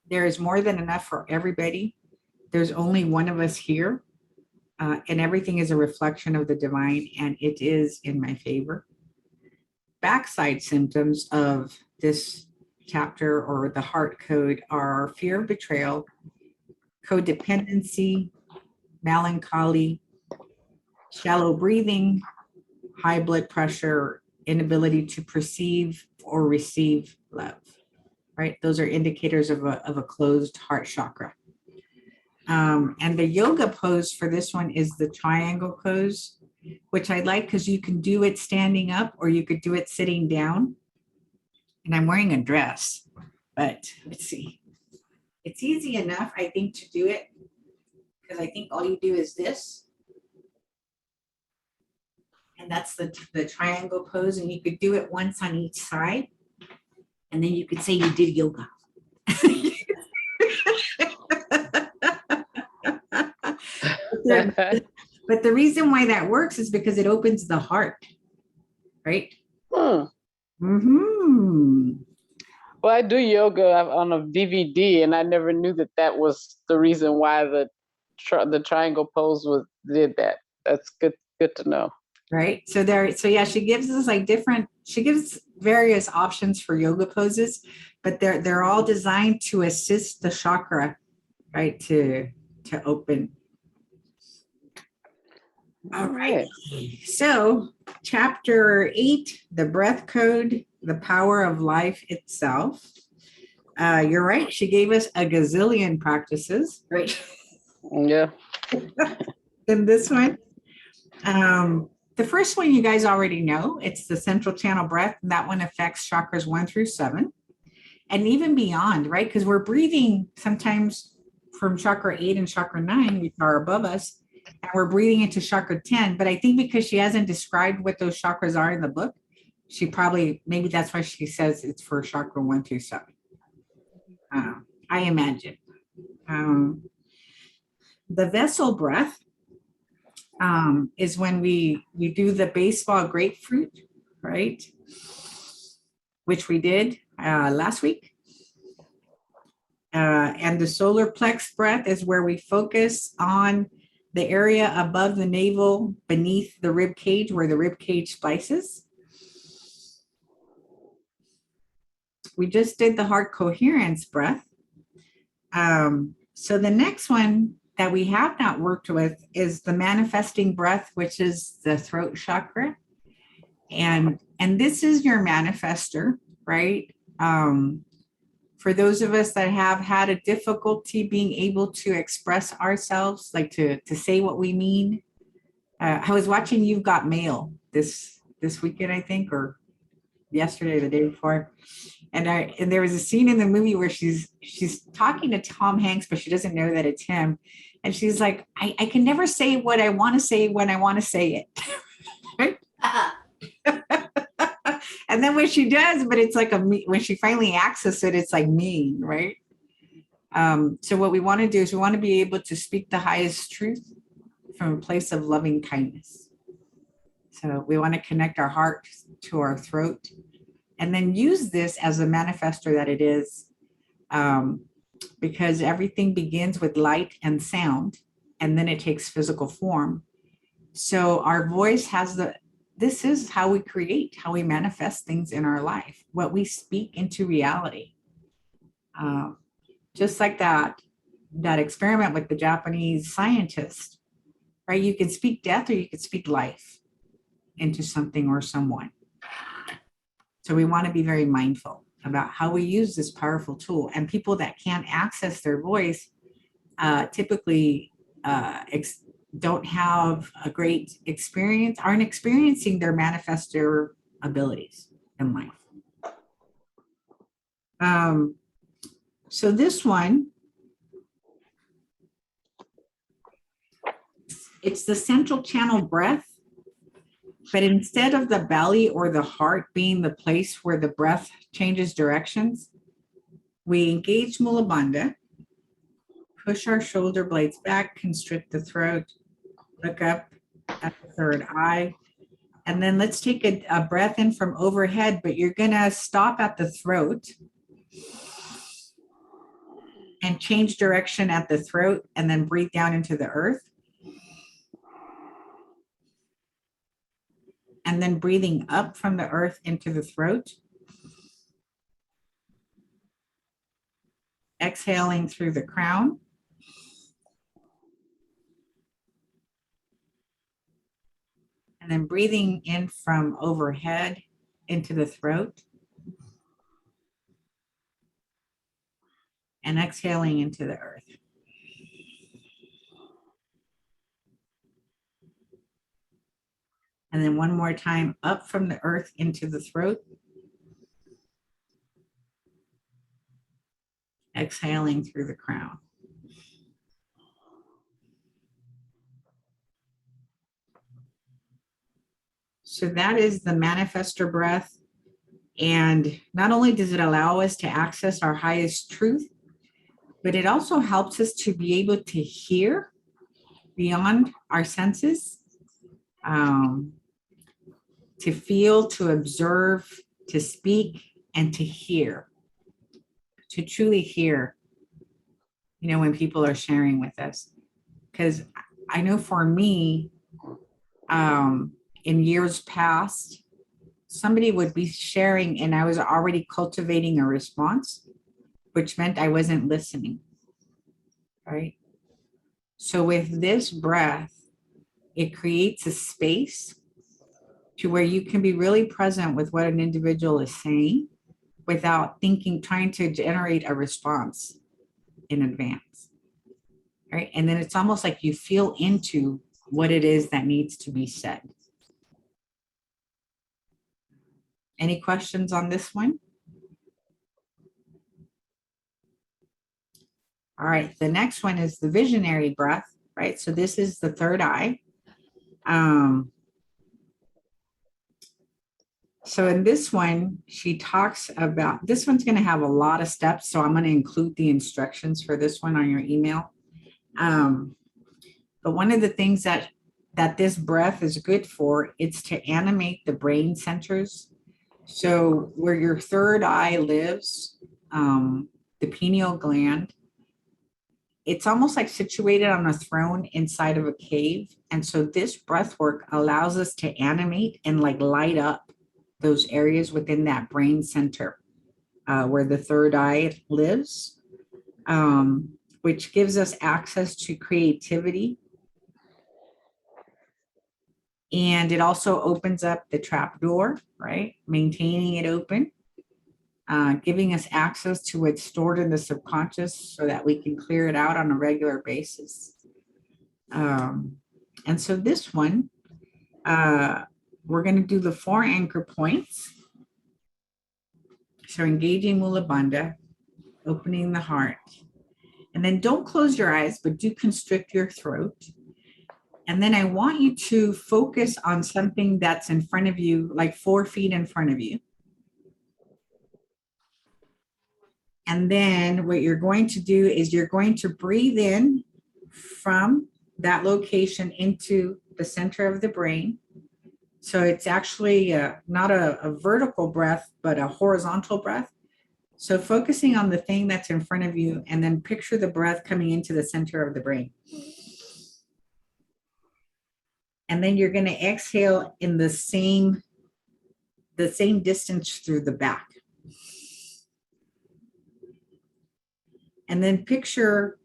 S1: There is more than enough for everybody. There's only one of us here. And everything is a reflection of the divine, and it is in my favor. Backside symptoms of this chapter or the heart code are fear of betrayal, codependency, melancholy, shallow breathing, high blood pressure, inability to perceive or receive love, right? Those are indicators of a closed heart chakra. And the yoga pose for this one is the triangle pose. which I like because you can do it standing up or you could do it sitting down. And I'm wearing a dress, but let's see. It's easy enough, I think, to do it because I think all you do is this. And that's the triangle pose. And you could do it once on each side. And then you could say you did yoga. But the reason why that works is because it opens the heart, right? Mm-hmm.
S4: Well, I do yoga on a DVD, and I never knew that that was the reason why the triangle pose did that. That's good to know.
S1: Right. So yeah, she gives us like she gives various options for yoga poses, but they're all designed to assist the chakra, right? To open. All right. So chapter 8, the breath code, the power of life itself. You're right. She gave us a gazillion practices, right?
S4: Yeah.
S1: In this one. The first one you guys already know, it's the central channel breath. And that one affects chakras 1 through 7 and even beyond, right? Because we're breathing sometimes from chakra 8 and chakra 9, which are above us, and we're breathing into chakra 10. But I think because she hasn't described what those chakras are in the book, maybe that's why she says it's for chakra 1 through 7. I imagine. The vessel breath is when we do the baseball grapefruit, right? Which we did last week. And the solar plex breath is where we focus on the area above the navel, beneath the rib cage, where the rib cage splices. We just did the heart coherence breath. So the next one that we have not worked with is the manifesting breath, which is the throat chakra. And this is your manifester, right? For those of us that have had a difficulty being able to express ourselves, like to say what we mean. I was watching You've Got Mail this weekend, I think, or yesterday, or the day before. And there was a scene in the movie where she's talking to Tom Hanks, but she doesn't know that it's him. And she's like, I can never say what I want to say when I want to say it. Right? And then when she does, but it's like when she finally accesses it, it's like mean, right? So what we want to do is we want to be able to speak the highest truth from a place of loving kindness. So we want to connect our heart to our throat and then use this as a manifester that it is, because everything begins with light and sound, and then it takes physical form. So our voice this is how we create, how we manifest things in our life, what we speak into reality. Just like that experiment with the Japanese scientist, right? You can speak death or you can speak life into something or someone. So we want to be very mindful about how we use this powerful tool. And people that can't access their voice typically don't have a great experience, aren't experiencing their manifestor abilities in life. So this one, it's the central channel breath, but instead of the belly or the heart being the place where the breath changes directions, we engage Mula Bandha, push our shoulder blades back, constrict the throat, look up at the third eye. And then let's take a breath in from overhead, but you're gonna stop at the throat and change direction at the throat and then breathe down into the earth. And then breathing up from the earth into the throat. Exhaling through the crown. And then breathing in from overhead into the throat. And exhaling into the earth. And then one more time, up from the earth into the throat. Exhaling through the crown. So that is the manifestor breath. And not only does it allow us to access our highest truth, but it also helps us to be able to hear beyond our senses, to feel, to observe, to speak, and to hear, to truly hear, when people are sharing with us. Because I know for me, in years past, somebody would be sharing and I was already cultivating a response, which meant I wasn't listening, right? So with this breath, it creates a space to where you can be really present with what an individual is saying without trying to generate a response in advance, right? And then it's almost like you feel into what it is that needs to be said. Any questions on this one? All right, the next one is the visionary breath, right? So this is the third eye. So in this one, she talks about, this one's going to have a lot of steps, so I'm going to include the instructions for this one on your email. But one of the things that this breath is good for, it's to animate the brain centers. So where your third eye lives, the pineal gland, it's almost like situated on a throne inside of a cave. And so this breath work allows us to animate and like light up those areas within that brain center where the third eye lives, which gives us access to creativity. And it also opens up the trap door, right? Maintaining it open, giving us access to what's stored in the subconscious so that we can clear it out on a regular basis. And so this one, we're going to do the 4 anchor points. So engaging Mula Bandha, opening the heart. And then don't close your eyes, but do constrict your throat. And then I want you to focus on something that's in front of you, like 4 feet in front of you. And then what you're going to do is you're going to breathe in from that location into the center of the brain. So it's actually not a vertical breath, but a horizontal breath. So focusing on the thing that's in front of you, and then picture the breath coming into the center of the brain. And then you're going to exhale in the same distance through the back. And then picture,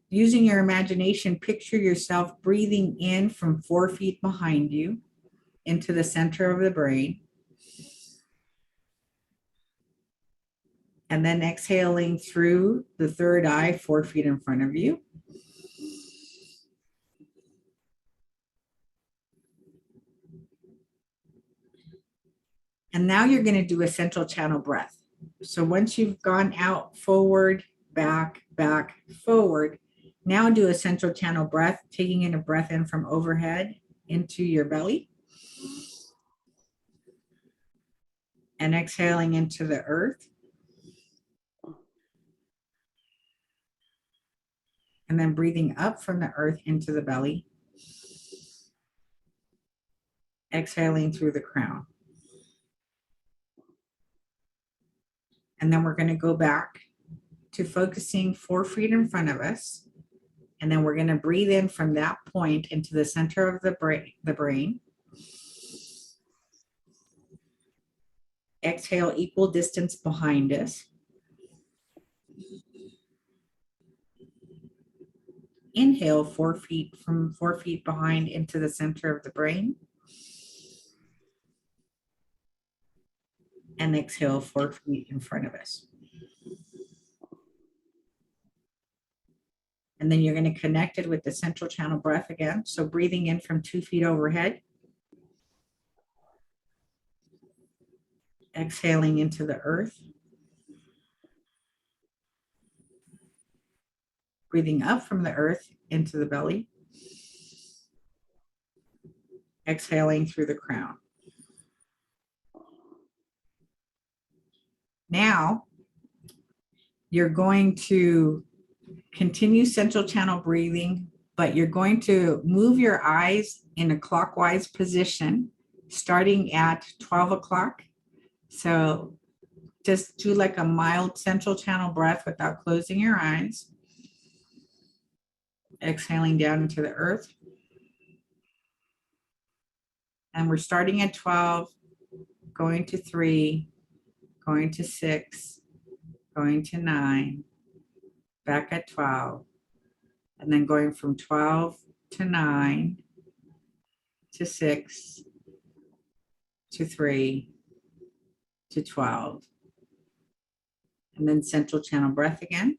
S1: using your imagination, picture yourself breathing in from 4 feet behind you into the center of the brain. And then exhaling through the third eye, 4 feet in front of you. And now you're going to do a central channel breath. So once you've gone out, forward, back, back, forward, now do a central channel breath, taking in a breath in from overhead into your belly. And exhaling into the earth. And then breathing up from the earth into the belly. Exhaling through the crown. And then we're going to go back to focusing 4 feet in front of us. And then we're going to breathe in from that point into the center of the brain. Exhale equal distance behind us. Inhale 4 feet from 4 feet behind into the center of the brain. And exhale 4 feet in front of us. And then you're going to connect it with the central channel breath again. So breathing in from 2 feet overhead. Exhaling into the earth. Breathing up from the earth into the belly. Exhaling through the crown. Now, you're going to continue central channel breathing, but you're going to move your eyes in a clockwise position, starting at 12 o'clock. So just do like a mild central channel breath without closing your eyes. Exhaling down into the earth. And we're starting at 12, going to 3, going to 6, going to 9, back at 12, and then going from 12 to 9 to 6 to 3 to 12. And then central channel breath again.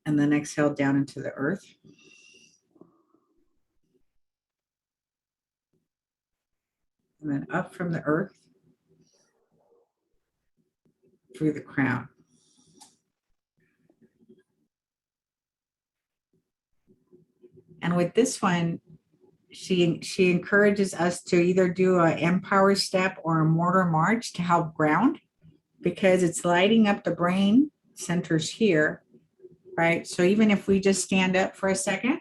S1: And then exhale down into the earth. And then up from the earth through the crown. And with this one, she encourages us to either do a Empower step or a mortar march to help ground, because it's lighting up the brain centers here, right? So even if we just stand up for a second.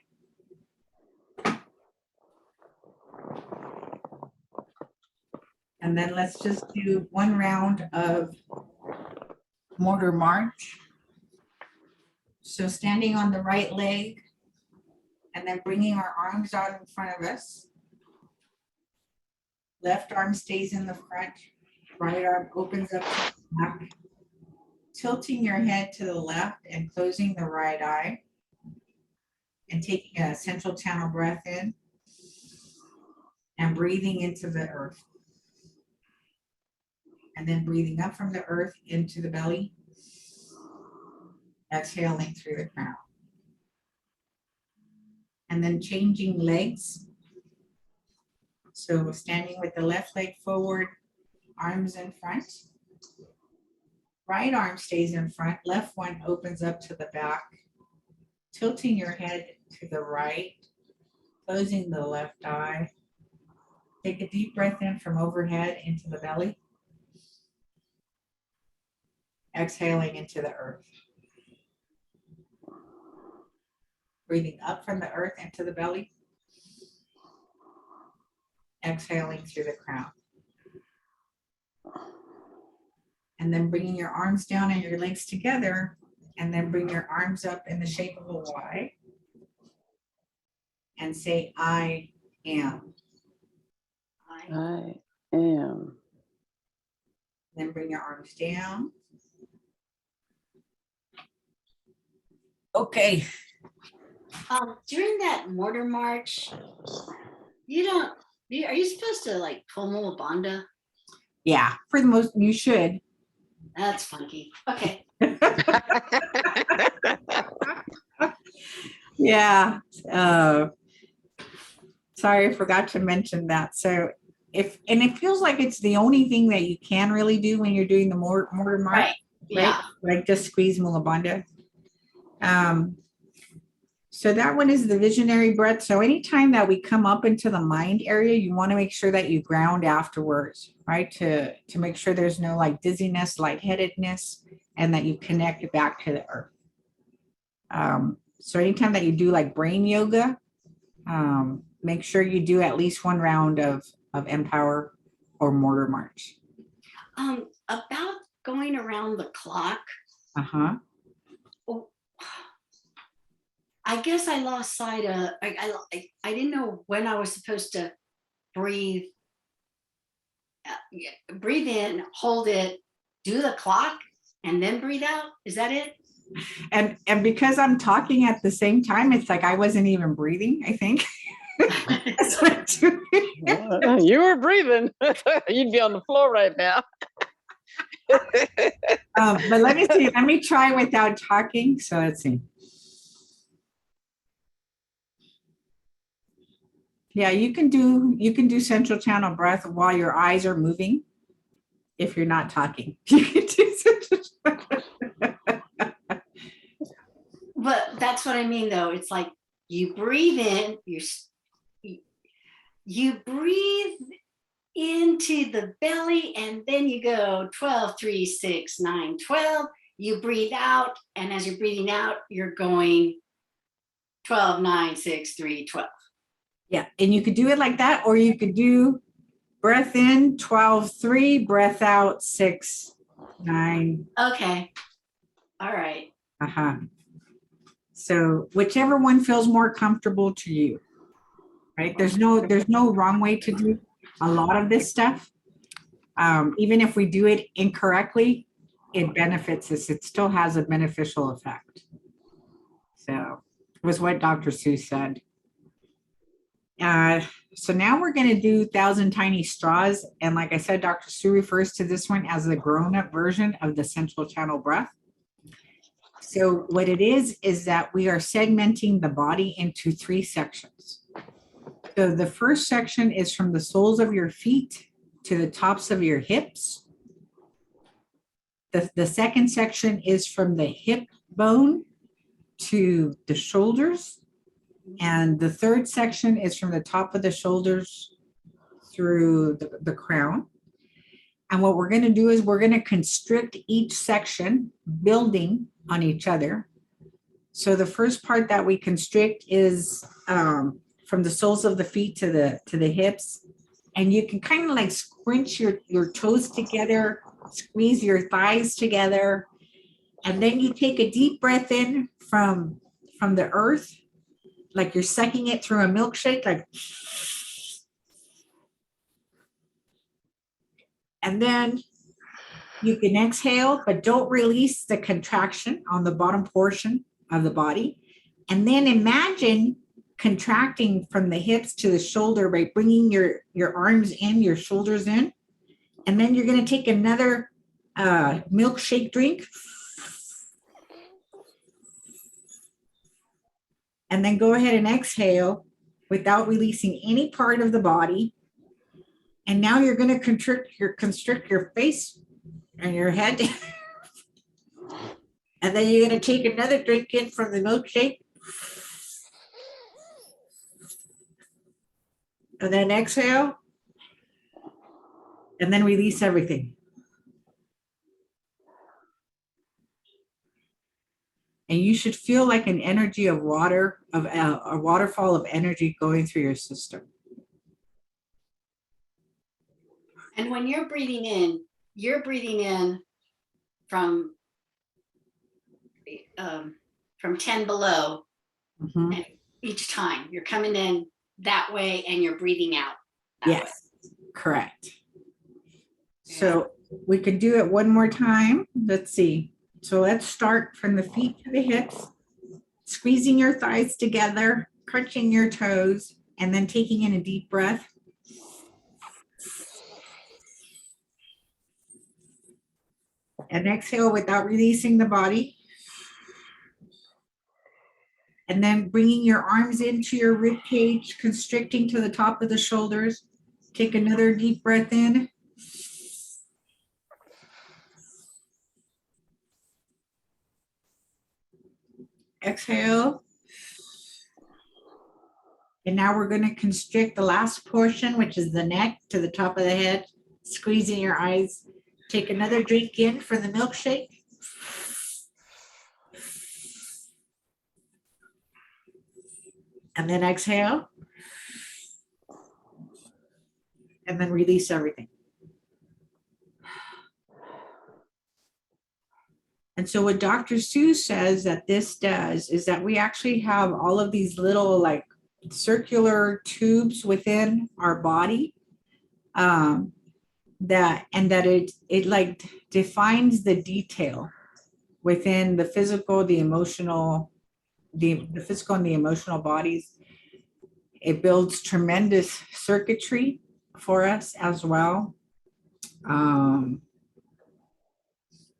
S1: And then let's just do one round of mortar march. So standing on the right leg and then bringing our arms out in front of us. Left arm stays in the front, right arm opens up to the back. Tilting your head to the left and closing the right eye. And taking a central channel breath in. And breathing into the earth. And then breathing up from the earth into the belly. Exhaling through the crown. And then changing legs. So standing with the left leg forward, arms in front. Right arm stays in front, left one opens up to the back. Tilting your head to the right, closing the left eye. Take a deep breath in from overhead into the belly. Exhaling into the earth. Breathing up from the earth into the belly. Exhaling through the crown. And then bringing your arms down and your legs together, and then bring your arms up in the shape of a Y. And say, I am.
S4: I am.
S1: Then bring your arms down. Okay.
S2: During that mortar march, are you supposed to like pull Mulabanda?
S1: Yeah, for the most, you should.
S2: That's funky. Okay.
S1: Yeah. Sorry, I forgot to mention that. So and it feels like it's the only thing that you can really do when you're doing the mortar march.
S2: Right. Yeah.
S1: Like just squeeze Mulabanda. So that one is the visionary breath. So anytime that we come up into the mind area, you want to make sure that you ground afterwards, right? To make sure there's no like dizziness, lightheadedness, and that you connect it back to the earth. So anytime that you do like brain yoga, make sure you do at least one round of Empower or mortar march.
S2: About going around the clock.
S1: Uh-huh.
S2: I guess I lost sight of, I didn't know when I was supposed to breathe in, hold it, do the clock, and then breathe out. Is that it?
S1: And because I'm talking at the same time, it's like I wasn't even breathing, I think. That's what I'm doing.
S4: You were breathing. You'd be on the floor right now.
S1: But let me see. Let me try without talking. So let's see. Yeah, you can do central channel breath while your eyes are moving. If you're not talking, you can do
S2: But that's what I mean, though. It's like you breathe in, you breathe into the belly, and then you go 12, 3, 6, 9, 12. You breathe out, and as you're breathing out, you're going 12, 9, 6, 3, 12.
S1: Yeah, and you could do it like that, or you could do breath in 12, 3, breath out 6, 9.
S2: Okay. All right.
S1: Uh-huh. So whichever one feels more comfortable to you, right? There's no wrong way to do a lot of this stuff. Even if we do it incorrectly, it benefits us. It still has a beneficial effect. So it was what Dr. Seuss said. So now we're going to do 1,000 tiny straws. And like I said, Dr. Sue refers to this one as the grown-up version of the central channel breath. So what it is that we are segmenting the body into 3 sections. So the first section is from the soles of your feet to the tops of your hips. The second section is from the hip bone to the shoulders. And the third section is from the top of the shoulders through the crown. And what we're going to do is we're going to constrict each section, building on each other. So the first part that we constrict is from the soles of the feet to the hips. And you can kind of like scrunch your toes together, squeeze your thighs together. And then you take a deep breath in from the earth, like you're sucking it through a milkshake, like. And then you can exhale, but don't release the contraction on the bottom portion of the body. And then imagine contracting from the hips to the shoulder by bringing your arms in, your shoulders in. And then you're going to take another milkshake drink. And then go ahead and exhale without releasing any part of the body. And now you're going to constrict your face and your head. And then you're going to take another drink in from the milkshake. And then exhale. And then release everything. And you should feel like an energy of water, of a waterfall of energy going through your system.
S2: And when you're breathing in from 10 below.
S1: Mhm.
S2: Each time you're coming in that way and you're breathing out that way.
S1: Yes, correct. So we could do it one more time. Let's see. So let's start from the feet to the hips, squeezing your thighs together, crunching your toes, and then taking in a deep breath. And exhale without releasing the body. And then bringing your arms into your rib cage, constricting to the top of the shoulders. Take another deep breath in. Exhale. And now we're going to constrict the last portion, which is the neck to the top of the head, squeezing your eyes. Take another drink in for the milkshake. And then exhale. And then release everything. And so what Dr. Seuss says that this does is that we actually have all of these little like circular tubes within our body that it like defines the detail within the physical, the emotional, the physical and the emotional bodies. It builds tremendous circuitry for us as well.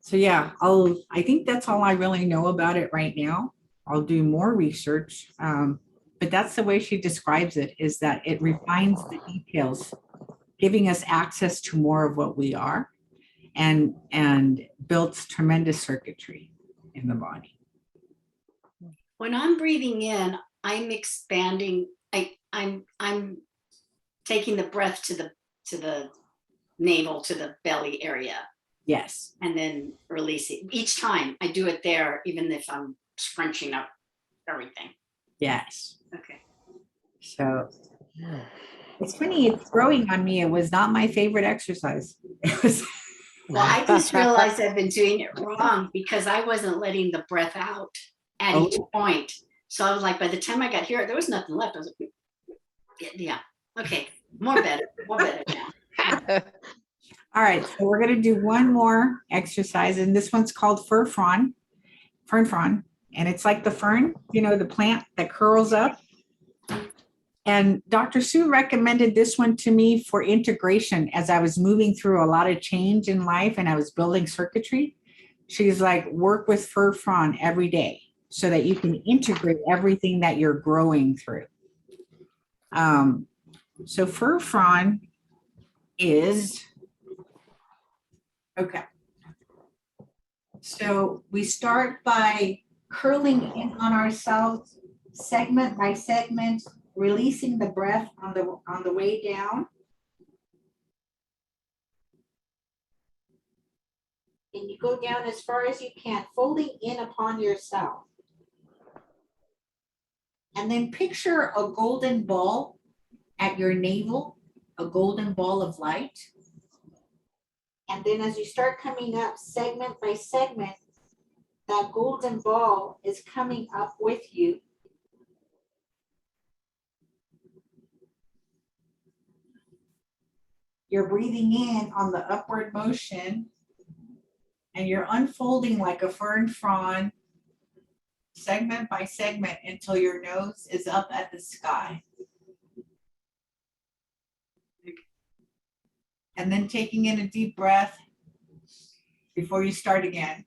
S1: So yeah, I think that's all I really know about it right now. I'll do more research. But but that's the way she describes it, is that it refines the details, giving us access to more of what we are, and builds tremendous circuitry in the body.
S2: When I'm breathing in, I'm expanding. I'm taking the breath to the navel, to the belly area,
S1: Yes.
S2: and then releasing. Each time I do it there, even if I'm scrunching up everything.
S1: Yes.
S2: Okay.
S1: So it's funny, it's growing on me. It was not my favorite exercise. It was,
S2: Well, I just realized I've been doing it wrong because I wasn't letting the breath out at each point. So I was like, by the time I got here, there was nothing left. I was like, yeah, okay, more better now.
S1: all right, so we're gonna do one more exercise, and this one's called fern frond, and it's like the fern, you know, the plant that curls up. And Dr. Sue recommended this one to me for integration as I was moving through a lot of change in life and I was building circuitry. She's like, work with fern frond every day so that you can integrate everything that you're growing through. So fern frond is, okay. So we start by curling in on ourselves, segment by segment, releasing the breath on the way down. And you go down as far as you can, folding in upon yourself. And then picture a golden ball at your navel, a golden ball of light. And then as you start coming up segment by segment, that golden ball is coming up with you. You're breathing in on the upward motion and you're unfolding like a fern frond, segment by segment, until your nose is up at the sky. And then taking in a deep breath before you start again.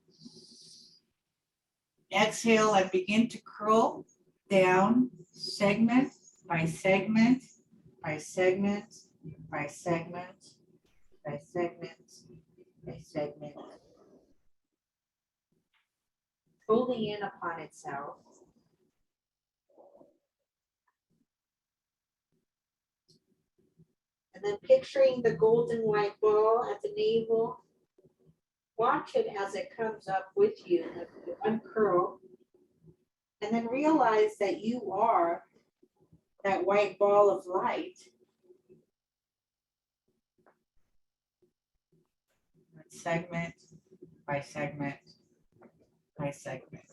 S1: Exhale and begin to curl down segment by segment by segment by segment by segment by segment. Folding in upon itself. And then picturing the golden white ball at the navel. Watch it as it comes up with you, as you uncurl. And then realize that you are that white ball of light. Segment by segment by segment.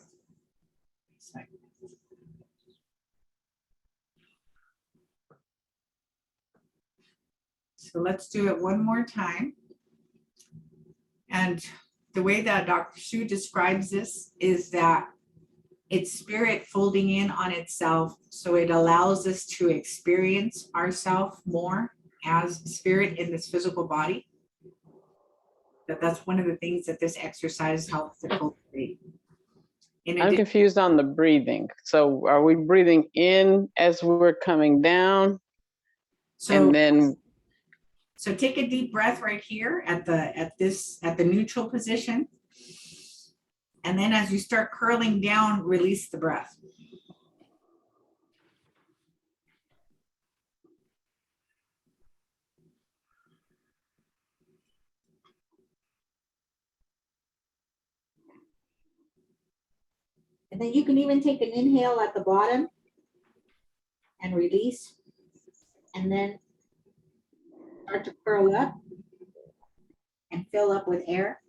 S1: So let's do it one more time. And the way that Dr. Sue describes this is that it's spirit folding in on itself, so it allows us to experience ourselves more as spirit in this physical body. That's one of the things that this exercise helps to cultivate.
S4: I'm confused on the breathing. So are we breathing in as we're coming down? And then
S1: so take a deep breath right here at the neutral position. And then as you start curling down, release the breath. And then you can even take an inhale at the bottom and release, and then start to curl up and fill up with air.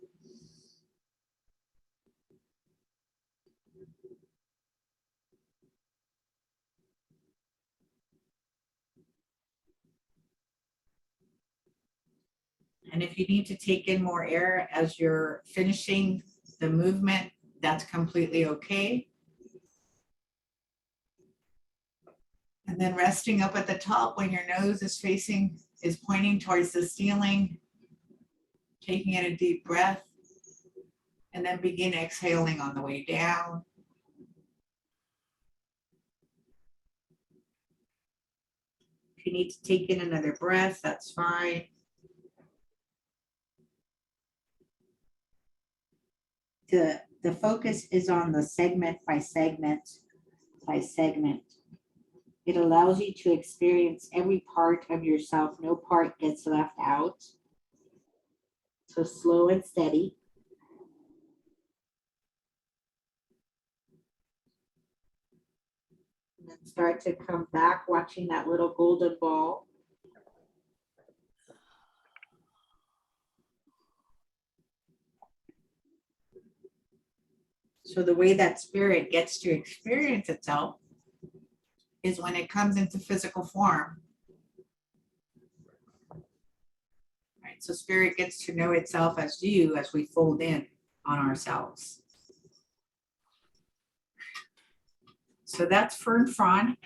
S1: And if you need to take in more air as you're finishing the movement, that's completely okay. And then resting up at the top when your nose is pointing towards the ceiling, taking in a deep breath, and then begin exhaling on the way down. you need to take in another breath, that's fine. The focus is on the segment by segment by segment. It allows you to experience every part of yourself. No part gets left out. So slow and steady. And then start to come back, watching that little golden ball. So the way that spirit gets to experience itself is when it comes into physical form. Right, so spirit gets to know itself as you as we fold in on ourselves. So that's Fern Frond.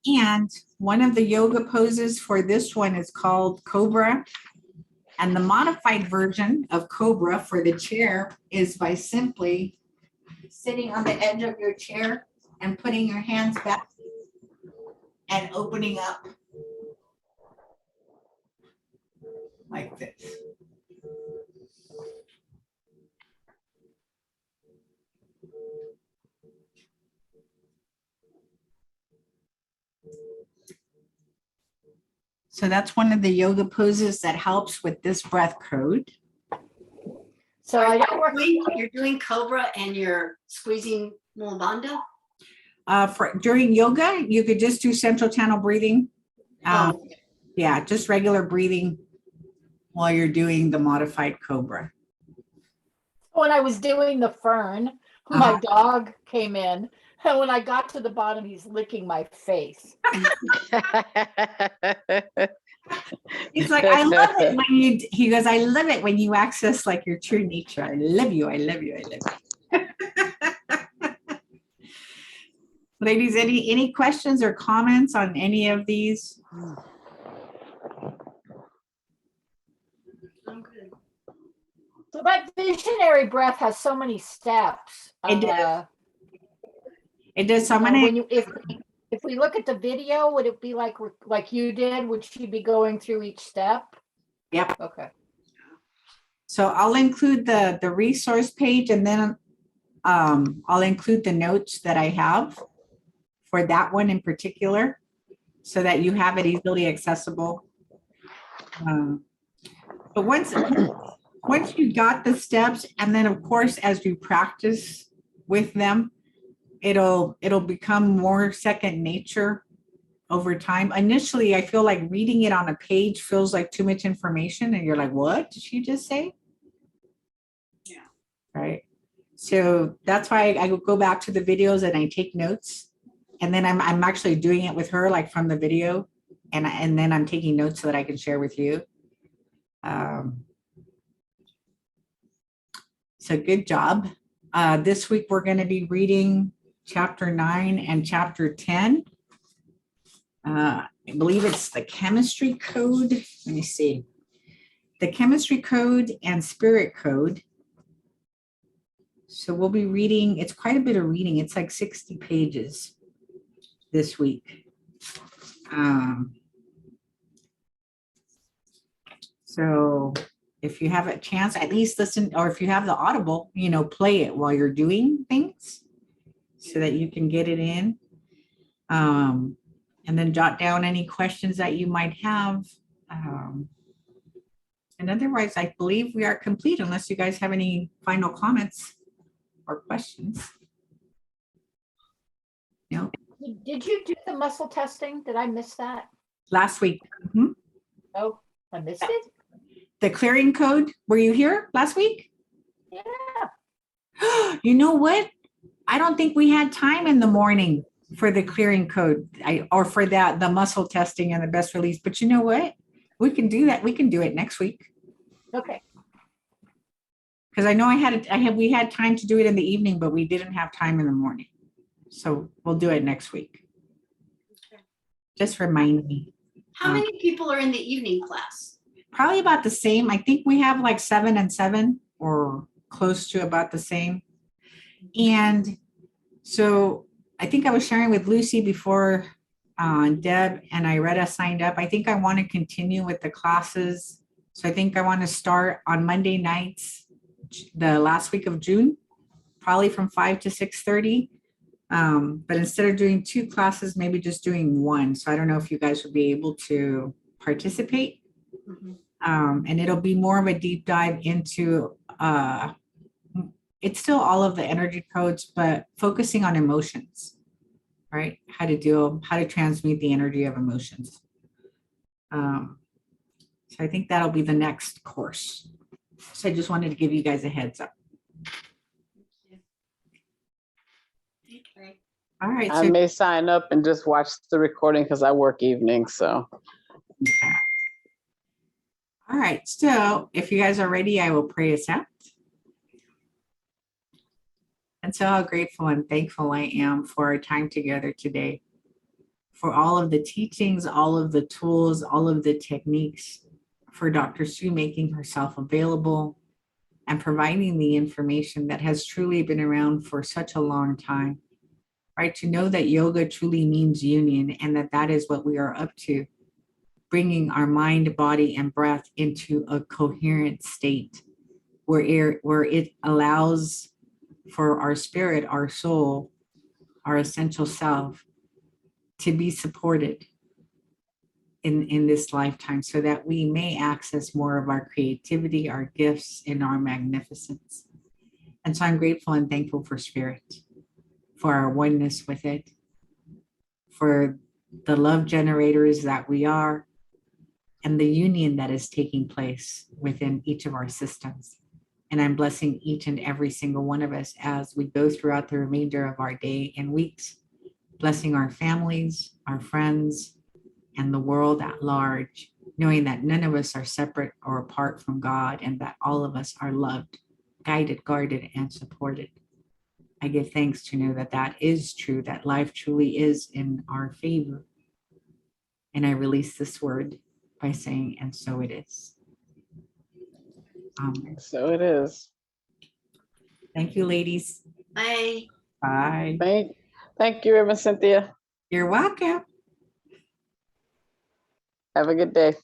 S1: And one of the yoga poses for this one is called Cobra. And the modified version of Cobra for the chair is by simply sitting on the edge of your chair and putting your hands back and opening up like this. So that's one of the yoga poses that helps with this breath code.
S6: So I don't work.
S2: You're doing Cobra and you're squeezing Mulabandha?
S1: During yoga, you could just do central channel breathing.
S2: Oh,
S1: Yeah, just regular breathing while you're doing the modified Cobra.
S6: When I was doing the fern, my dog came in, and when I got to the bottom, he's licking my face.
S1: He's like, I love it when you, he goes, I love it when you access like your true nature. I love you, I love you, I love you. Ladies, any questions or comments on any of these?
S2: I'm good.
S6: So that visionary breath has so many steps.
S1: It does. It does. So I'm
S6: when
S1: gonna,
S6: you if we look at the video, would it be like you did? Would she be going through each step?
S1: Yep.
S6: Okay.
S1: So I'll include the resource page, and then I'll include the notes that I have for that one in particular, so that you have it easily accessible. But once you got the steps, and then of course, as you practice with them, it'll become more second nature over time. Initially, I feel like reading it on a page feels like too much information, and you're like, what did she just say?
S2: Yeah.
S1: Right. So that's why I go back to the videos and I take notes, and then I'm actually doing it with her, like from the video, and then I'm taking notes so that I can share with you. So good job. This week we're going to be reading chapter 9 and chapter 10. I believe it's the chemistry code. Let me see. The chemistry code and spirit code. So we'll be reading, it's quite a bit of reading. It's like 60 pages this week. So if you have a chance, at least listen, or if you have the Audible, play it while you're doing things so that you can get it in. And then jot down any questions that you might have. And otherwise, I believe we are complete unless you guys have any final comments or questions. No.
S6: Did you do the muscle testing? Did I miss that?
S1: Last week.
S6: Oh, I missed it?
S1: The clearing code, were you here last week?
S6: Yeah.
S1: You know what? I don't think we had time in the morning for the clearing code, or for the muscle testing and the best release. But you know what? We can do that. We can do it next week.
S6: Okay.
S1: Because I know we had time to do it in the evening, but we didn't have time in the morning. So we'll do it next week.
S2: Okay.
S1: Just remind me.
S2: How many people are in the evening class?
S1: Probably about the same. I think we have like 7 and 7, or close to about the same. And so I think I was sharing with Lucy before Deb and Iretta signed up. I think I want to continue with the classes. So I think I want to start on Monday nights, the last week of June, probably from 5 to 6:30. But instead of doing 2 classes, maybe just doing 1. So I don't know if you guys would be able to participate.
S2: Mhm.
S1: And it'll be more of a deep dive into, it's still all of the energy codes, but focusing on emotions, right? How to transmute the energy of emotions. So I think that'll be the next course. So I just wanted to give you guys a heads up.
S2: Okay.
S1: All right.
S4: I
S1: So
S4: may sign up and just watch the recording because I work evenings, so.
S1: all right. So if you guys are ready, I will pray us out. And so how grateful and thankful I am for our time together today, for all of the teachings, all of the tools, all of the techniques, for Dr. Sue making herself available and providing the information that has truly been around for such a long time, right? To know that yoga truly means union and that is what we are up to, bringing our mind, body, and breath into a coherent state where it allows for our spirit, our soul, our essential self to be supported in this lifetime so that we may access more of our creativity, our gifts, and our magnificence. And so I'm grateful and thankful for spirit, for our oneness with it, for the love generators that we are, and the union that is taking place within each of our systems. And I'm blessing each and every single one of us as we go throughout the remainder of our day and weeks, blessing our families, our friends, and the world at large, knowing that none of us are separate or apart from God and that all of us are loved, guided, guarded, and supported. I give thanks to know that that is true, that life truly is in our favor. And I release this word by saying, and so it is.
S4: So it is.
S1: Thank you, ladies.
S2: Bye.
S1: Bye.
S4: Thank you, Reverend Cynthia.
S1: You're welcome.
S4: Have a good day.